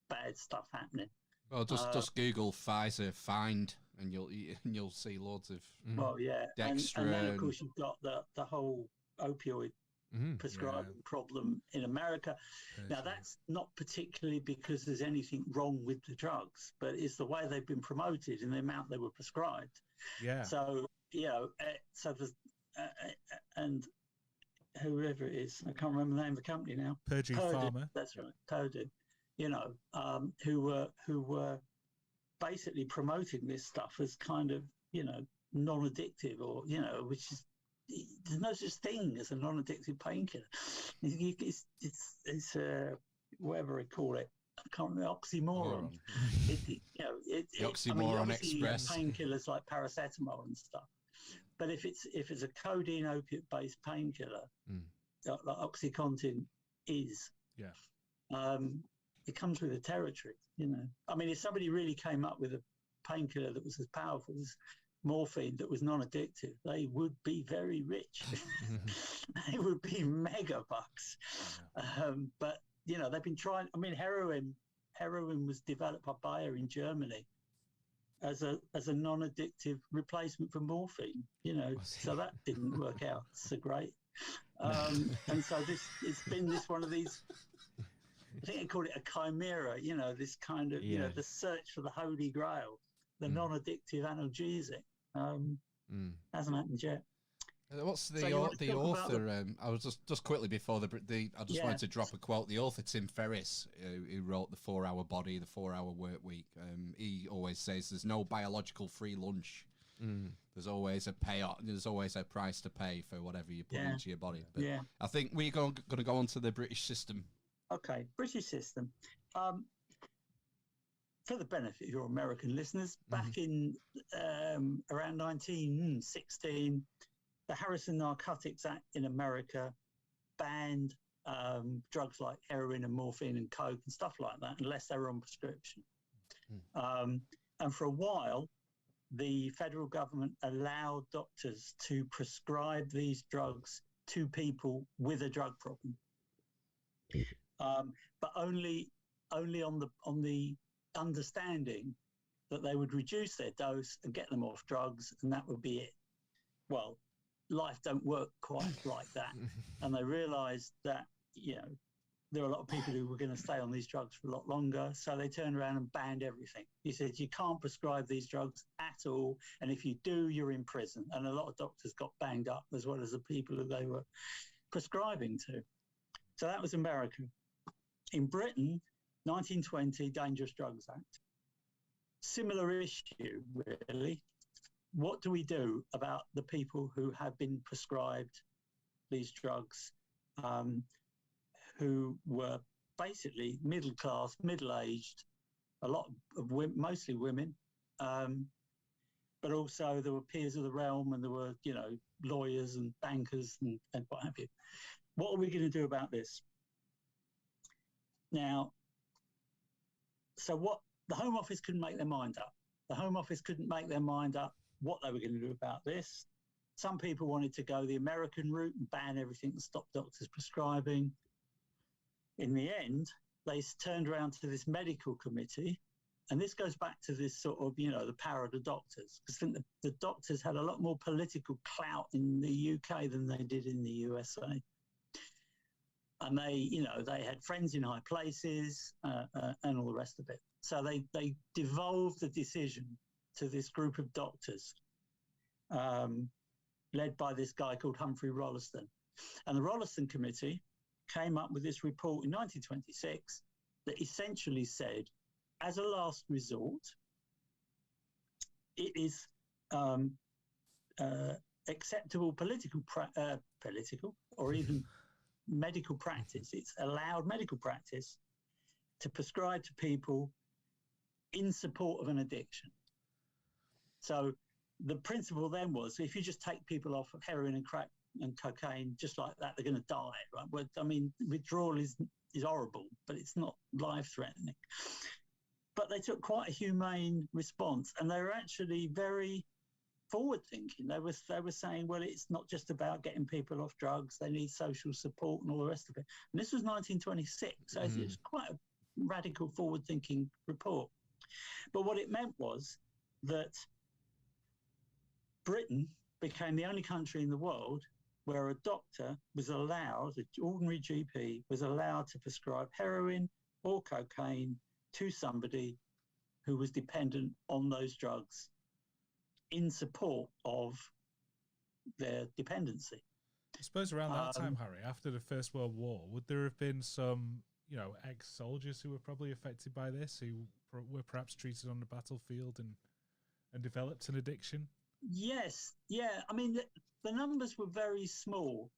bad stuff happening. Well, just Google Pfizer find, and you'll see loads of Dextra, and then of course you've got the whole opioid prescribing problem in America. Now, that's not particularly because there's anything wrong with the drugs, but it's the way they've been promoted and the amount they were prescribed. Yeah. So so there's and whoever it is, I can't remember the name of the company now. Purdue Pharma. That's right, Purdue. Who were basically promoting this stuff as kind of non-addictive, or which is, there's no such thing as a non-addictive painkiller. It's whatever they call it. I can't remember, oxymoron. The oxymoron express. Painkillers like paracetamol and stuff. But if it's a codeine opiate-based painkiller, like OxyContin is, it comes with the territory. I mean, if somebody really came up with a painkiller that was as powerful as morphine, that was non-addictive, they would be very rich. They would be mega bucks. But they've been trying. I mean, heroin was developed by Bayer in Germany as a non-addictive replacement for morphine. So that didn't work out so great. And so it's been one of these. I think they call it a chimera. This kind of the search for the holy grail, the non-addictive analgesic. Hasn't happened yet. What's the author? I was just quickly before I just wanted to drop a quote. The author Tim Ferriss, who wrote The 4-Hour Body, The 4-Hour Work Week. He always says there's no biological free lunch. There's always a payoff. There's always a price to pay for whatever you put into your body. But I think we're going to go on to the British system. Okay, British system. For the benefit of your American listeners, back in around 1916, the Harrison Narcotics Act in America banned drugs like heroin and morphine and coke and stuff like that, unless they were on prescription. And for a while, the federal government allowed doctors to prescribe these drugs to people with a drug problem, but only on the understanding that they would reduce their dose and get them off drugs, and that would be it. Well, life don't work quite like that, and they realised that there are a lot of people who were going to stay on these drugs for a lot longer, so they turned around and banned everything. He said you can't prescribe these drugs at all, and if you do, you're in prison. And a lot of doctors got banged up, as well as the people who they were prescribing to. So that was America. In Britain, 1920 Dangerous Drugs Act. Similar issue, really. What do we do about the people who have been prescribed these drugs, who were basically middle class, middle-aged, a lot of women, mostly women, but also there were peers of the realm, and there were, lawyers and bankers and what have you. What are we going to do about this? Now, the Home Office couldn't make their mind up. The Home Office couldn't make their mind up what they were going to do about this. Some people wanted to go the American route and ban everything and stop doctors prescribing. In the end, they turned around to this medical committee, and this goes back to this sort of, the power of the doctors. Because I think the doctors had a lot more political clout in the UK than they did in the USA. And they had friends in high places and all the rest of it. So they devolved the decision to this group of doctors, led by this guy called Humphrey Rolleston. And the Rolleston Committee came up with this report in 1926 that essentially said, as a last resort, it is acceptable political or even medical practice. It's allowed medical practice to prescribe to people in support of an addiction. So the principle then was, if you just take people off of heroin and crack and cocaine just like that, they're going to die, right? Well, I mean, withdrawal is horrible, but it's not life-threatening. But they took quite a humane response, and they were actually very forward-thinking. They were saying, well, it's not just about getting people off drugs; they need social support and all the rest of it. And this was 1926, so it's quite a radical, forward-thinking report. But what it meant was that Britain became the only country in the world where a doctor was allowed, an ordinary GP was allowed to prescribe heroin or cocaine to somebody who was dependent on those drugs in support of their dependency. I suppose around that time, Harry, after the First World War, would there have been some, ex-soldiers who were probably affected by this, who were perhaps treated on the battlefield and developed an addiction? Yes, yeah. I mean, the numbers were very small.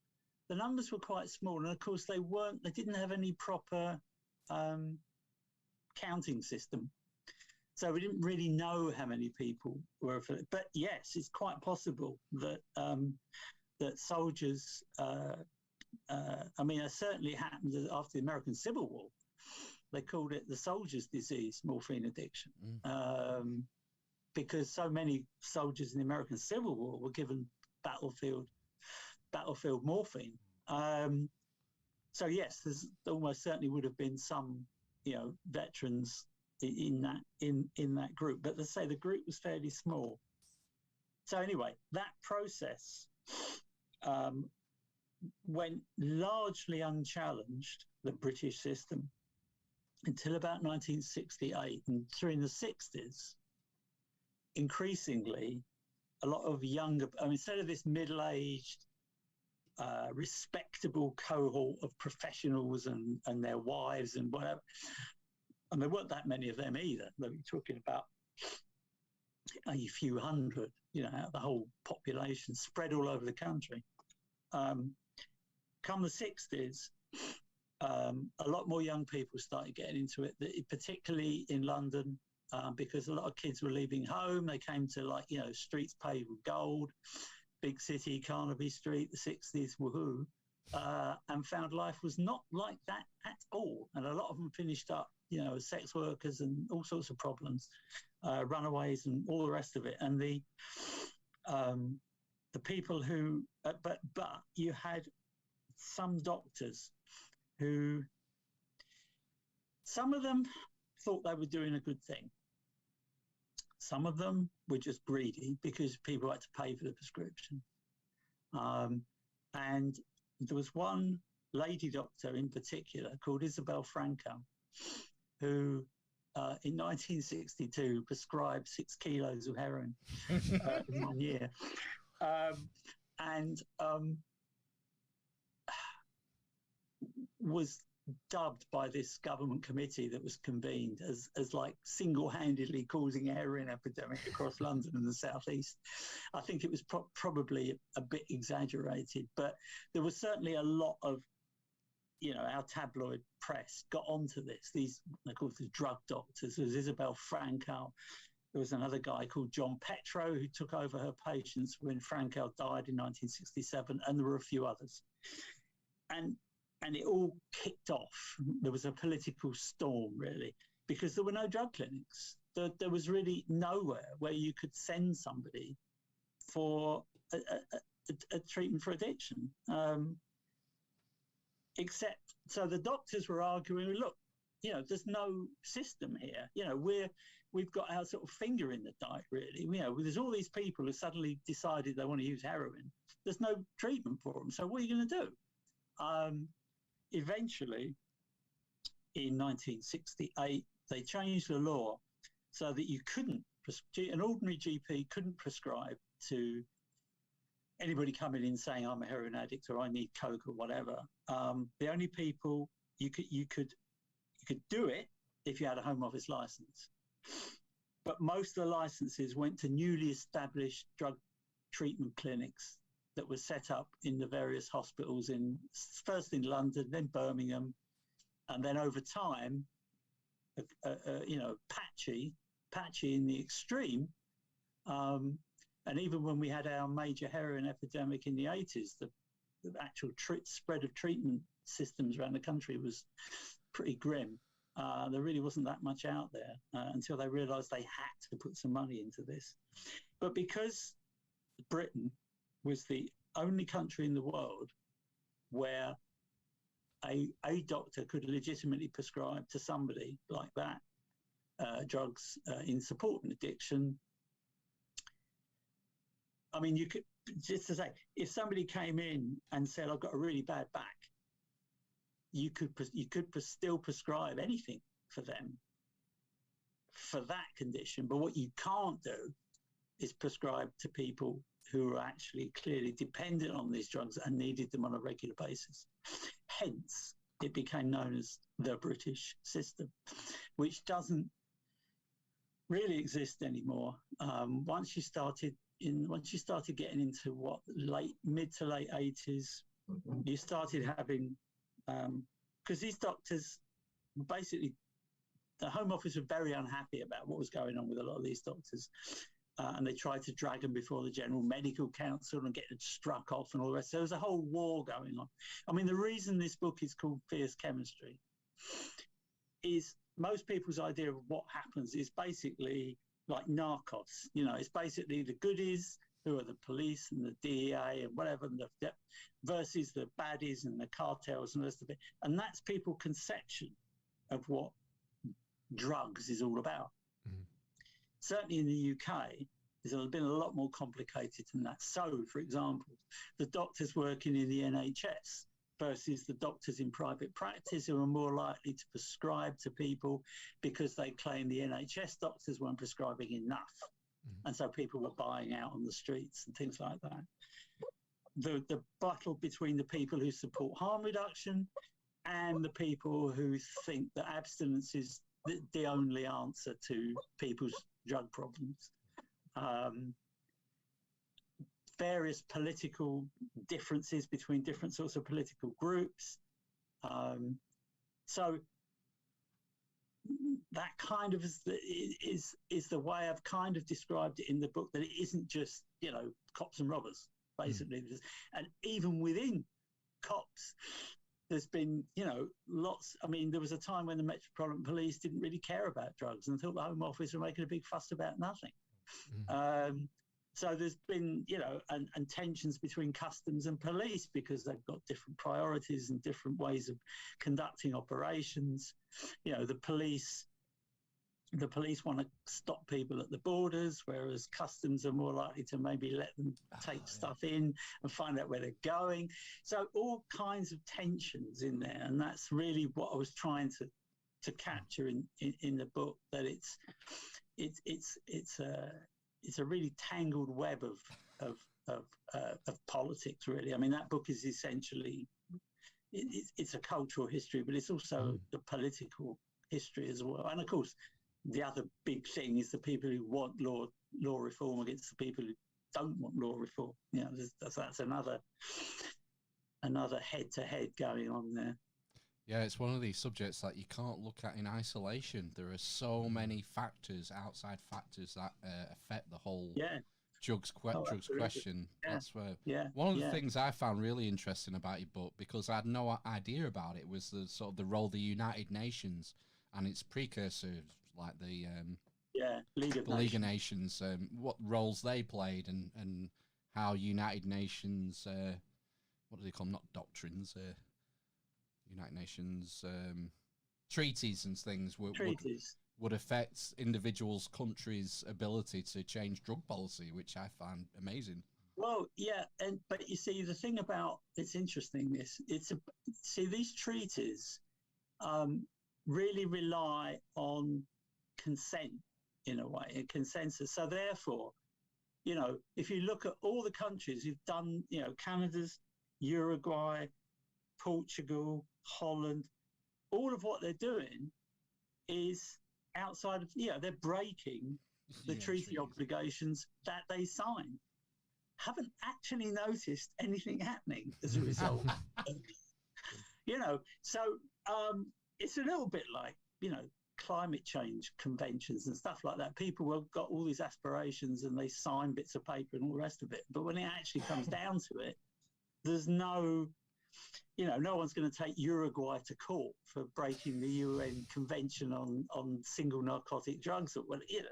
The numbers were quite small, and of course they didn't have any proper counting system. So we didn't really know how many people were affected. But yes, it's quite possible that that soldiers, it certainly happened after the American Civil War. They called it the soldiers' disease, morphine addiction, because so many soldiers in the American Civil War were given battlefield morphine. So yes, there's almost certainly would have been some, veterans in that group, but let's say the group was fairly small. So anyway, that process went largely unchallenged, the British system, until about 1968. And during the 60s, increasingly, a lot of younger, instead of this middle-aged, respectable cohort of professionals and their wives and whatever, and there weren't that many of them either. They were talking about a few hundred, out of the whole population spread all over the country. Come the 60s, a lot more young people started getting into it, particularly in London, because a lot of kids were leaving home. They came to streets paved with gold, big city, Carnaby Street, the 60s, woohoo, and found life was not like that at all. And a lot of them finished up, as sex workers and all sorts of problems, runaways and all the rest of it. And the people who, but you had some doctors who, some of them thought they were doing a good thing. Some of them were just greedy because people had to pay for the prescription. And there was one lady doctor in particular called Isabel Franco, who in 1962 prescribed 6 kilos of heroin in 1 year. And was dubbed by this government committee that was convened as like single-handedly causing a heroin epidemic across London and the southeast. I think it was probably a bit exaggerated, but there was certainly a lot of, our tabloid press got onto this. They're called the drug doctors. There was Isabel Franco. There was another guy called John Petro who took over her patients when Franco died in 1967, and there were a few others. And it all kicked off. There was a political storm, really, because there were no drug clinics. There was really nowhere where you could send somebody for a treatment for addiction. Except, so the doctors were arguing, look, there's no system here. We've got our sort of finger in the dike, really. There's all these people who suddenly decided they want to use heroin. There's no treatment for them. So what are you going to do? Eventually, in 1968, they changed the law so that you couldn't, an ordinary GP couldn't prescribe to anybody coming in saying I'm a heroin addict or I need coke or whatever. The only people you could do it if you had a Home Office license. But most of the licenses went to newly established drug treatment clinics that were set up in the various hospitals first in London, then Birmingham, and then over time, patchy in the extreme. And even when we had our major heroin epidemic in the 80s, the actual spread of treatment systems around the country was pretty grim. There really wasn't that much out there until they realised they had to put some money into this. But because Britain was the only country in the world where a doctor could legitimately prescribe to somebody like that drugs in support of addiction. I mean, you could, just to say, if somebody came in and said, I've got a really bad back, you could still prescribe anything for them for that condition. But what you can't do is prescribe to people who are actually clearly dependent on these drugs and needed them on a regular basis. Hence, it became known as the British system, which doesn't really exist anymore. Once you started getting into mid to late 80s, you started having, because these doctors, basically, the Home Office were very unhappy about what was going on with a lot of these doctors. And they tried to drag them before the General Medical Council and get them struck off and all the rest. So there was a whole war going on. I mean, the reason this book is called Fierce Chemistry is most people's idea of what happens is basically like Narcos. It's basically the goodies, who are the police and the DEA and whatever, versus the baddies and the cartels and the rest of it. And that's people's conception of what drugs is all about. Mm-hmm. Certainly in the UK, it's been a lot more complicated than that. So, for example, the doctors working in the NHS versus the doctors in private practice who are more likely to prescribe to people because they claim the NHS doctors weren't prescribing enough. Mm-hmm. And so people were buying out on the streets and things like that. The battle between the people who support harm reduction and the people who think that abstinence is the only answer to people's drug problems. Various political differences between different sorts of political groups. So that kind of is the way I've kind of described it in the book, that it isn't just, cops and robbers, basically. Mm. And even within cops, there's been, lots. I mean, there was a time when the Metropolitan Police didn't really care about drugs and thought the Home Office were making a big fuss about nothing. Mm. So there's been, and tensions between customs and police because they've got different priorities and different ways of conducting operations. The police want to stop people at the borders, whereas customs are more likely to maybe let them take stuff in and find out where they're going. So all kinds of tensions in there, and that's really what I was trying to capture in the book. That it's a really tangled web of politics, really. I mean, that book is essentially it's a cultural history, but it's also the political history as well. And of course, the other big thing is the people who want law reform against the people who don't want law reform. That's another head-to-head going on there. Yeah, it's one of these subjects that you can't look at in isolation. There are so many factors, outside factors, that affect the whole drugs question. Yeah. That's where one of the things I found really interesting about your book, because I had no idea about it, was the sort of the role of the United Nations and its precursors, like the League of Nations, what roles they played and how United Nations, what do they call them? Not doctrines, United Nations treaties and things would affect individuals' countries' ability to change drug policy, which I find amazing. Well, yeah, but you see, the thing about it's interesting. These treaties really rely on consent in a way, a consensus. So therefore, if you look at all the countries who've done, Canada's, Uruguay, Portugal, Holland, all of what they're doing is outside of, they're breaking the treaty obligations that they signed. Haven't actually noticed anything happening as a result. So it's a little bit like, climate change conventions and stuff like that. People have got all these aspirations and they sign bits of paper and all the rest of it. But when it actually comes down to it, there's no one's going to take Uruguay to court for breaking the UN Convention on single narcotic drugs or whatever.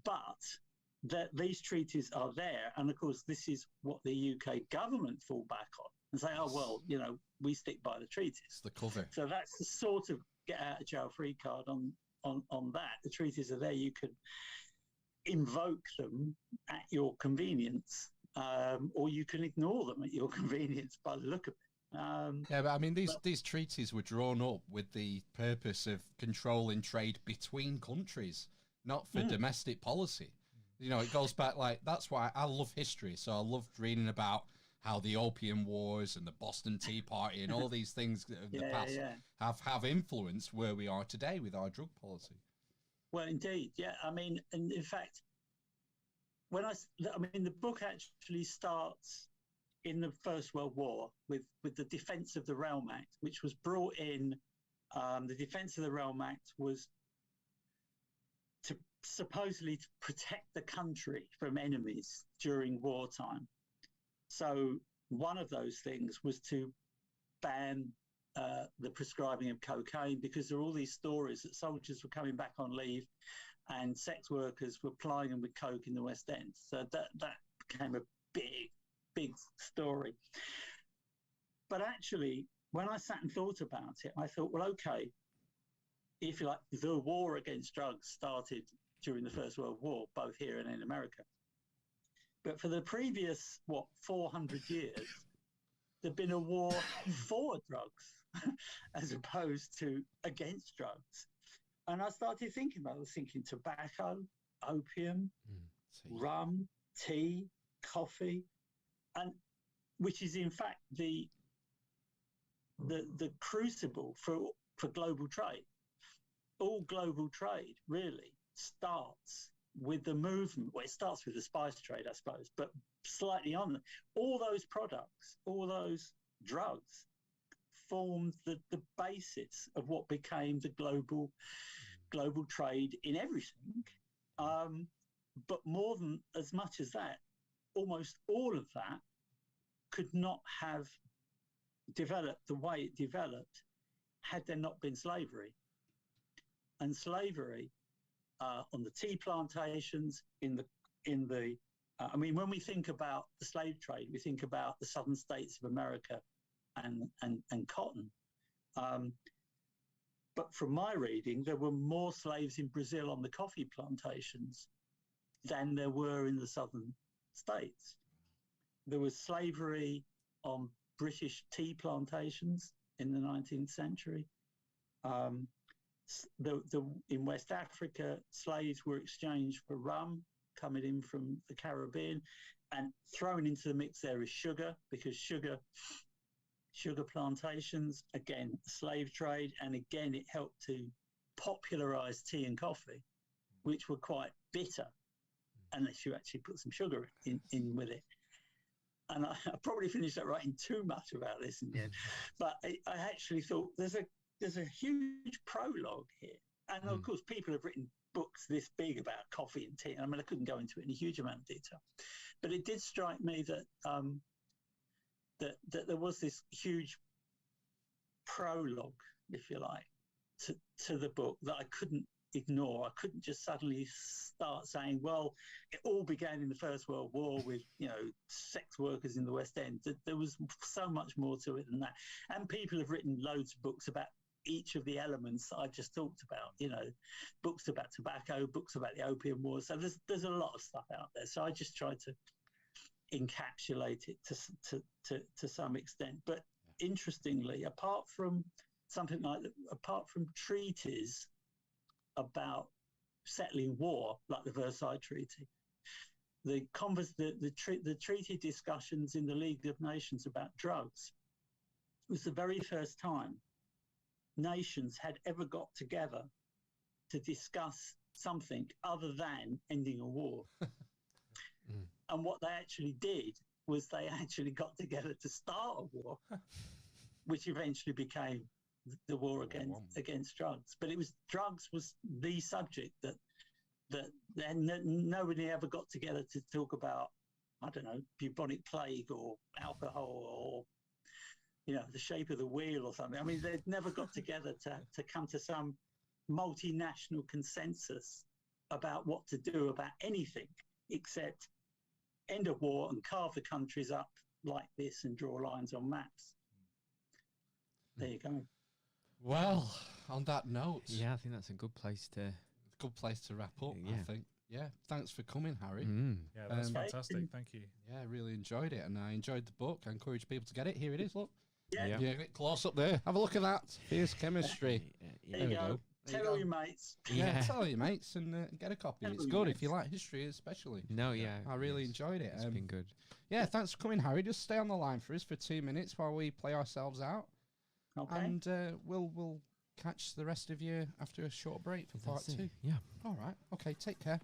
But that these treaties are there, and of course this is what the UK government fall back on and say, oh well, we stick by the treaties. It's the cover. So that's the sort of get out of jail free card on that. The treaties are there. You can invoke them at your convenience, or you can ignore them at your convenience by the look of it. Yeah, but I mean, these treaties were drawn up with the purpose of controlling trade between countries, not for domestic policy. It goes back that's why I love history. So I loved reading about how the Opium Wars and the Boston Tea Party and all these things of the past have influenced where we are today with our drug policy. Well, indeed, yeah. I mean, and in fact, the book actually starts in the First World War with the Defence of the Realm Act, which was brought in. The Defence of the Realm Act was supposedly to protect the country from enemies during wartime. So one of those things was to ban the prescribing of cocaine, because there are all these stories that soldiers were coming back on leave and sex workers were plying them with coke in the West End. So that became a big story. But actually, when I sat and thought about it, I thought, well, okay, if you like, the war against drugs started during the First World War, both here and in America. But for the previous, 400 years, there'd been a war for drugs as opposed to against drugs. And I started thinking about it. I was thinking tobacco, opium, rum, tea, coffee, and which is in fact the crucible for global trade. All global trade really starts with the movement. Well, it starts with the spice trade, I suppose, but slightly on. All those products, all those drugs formed the basis of what became the global trade in everything. But more than as much as that, almost all of that could not have developed the way it developed had there not been slavery. And slavery on the tea plantations, when we think about the slave trade, we think about the southern states of America and cotton. But from my reading, there were more slaves in Brazil on the coffee plantations than there were in the southern states. There was slavery on British tea plantations in the 19th century. In West Africa, slaves were exchanged for rum coming in from the Caribbean, and thrown into the mix there is sugar, because sugar plantations, again, slave trade, and again, it helped to popularize tea and coffee, which were quite bitter unless you actually put some sugar in with it. And I probably finished up writing too much about this in the end, but I actually thought there's a huge prologue here. And of course, people have written books this big about coffee and tea. I mean, I couldn't go into it in a huge amount of detail, but it did strike me that that there was this huge prologue, if you like, to the book that I couldn't ignore. I couldn't just suddenly start saying, well, it all began in the First World War with, sex workers in the West End. There was so much more to it than that. And people have written loads of books about each of the elements that I just talked about, books about tobacco, books about the Opium Wars. So there's a lot of stuff out there. So I just tried to encapsulate it to some extent. But interestingly, apart from treaties about settling war, like the Versailles Treaty, the treaty discussions in the League of Nations about drugs was the very first time nations had ever got together to discuss something other than ending a war. And what they actually did was they actually got together to start a war, which eventually became the war against drugs. But drugs was the subject that nobody ever got together to talk about, I don't know, bubonic plague or alcohol or, the shape of the wheel or something. I mean, they'd never got together to come to some multinational consensus about what to do about anything except end a war and carve the countries up like this and draw lines on maps. There you go. Well, on that note, yeah, I think that's a good place to wrap up. I think. Yeah, thanks for coming, Harry. Yeah, that's fantastic. Thank you. Yeah, I really enjoyed it, and I enjoyed the book. I encourage people to get it. Here it is. Look. Yeah. Get close up there. Have a look at that. Fierce chemistry. There you go. Tell all your mates. Yeah, tell all your mates and get a copy. It's good if you like history, especially. No, yeah, I really enjoyed it. It's been good. Yeah, thanks for coming, Harry. Just stay on the line for us for 2 minutes while we play ourselves out. Okay. And we'll catch the rest of you after a short break for part 2. Yeah. All right. Okay. Take care.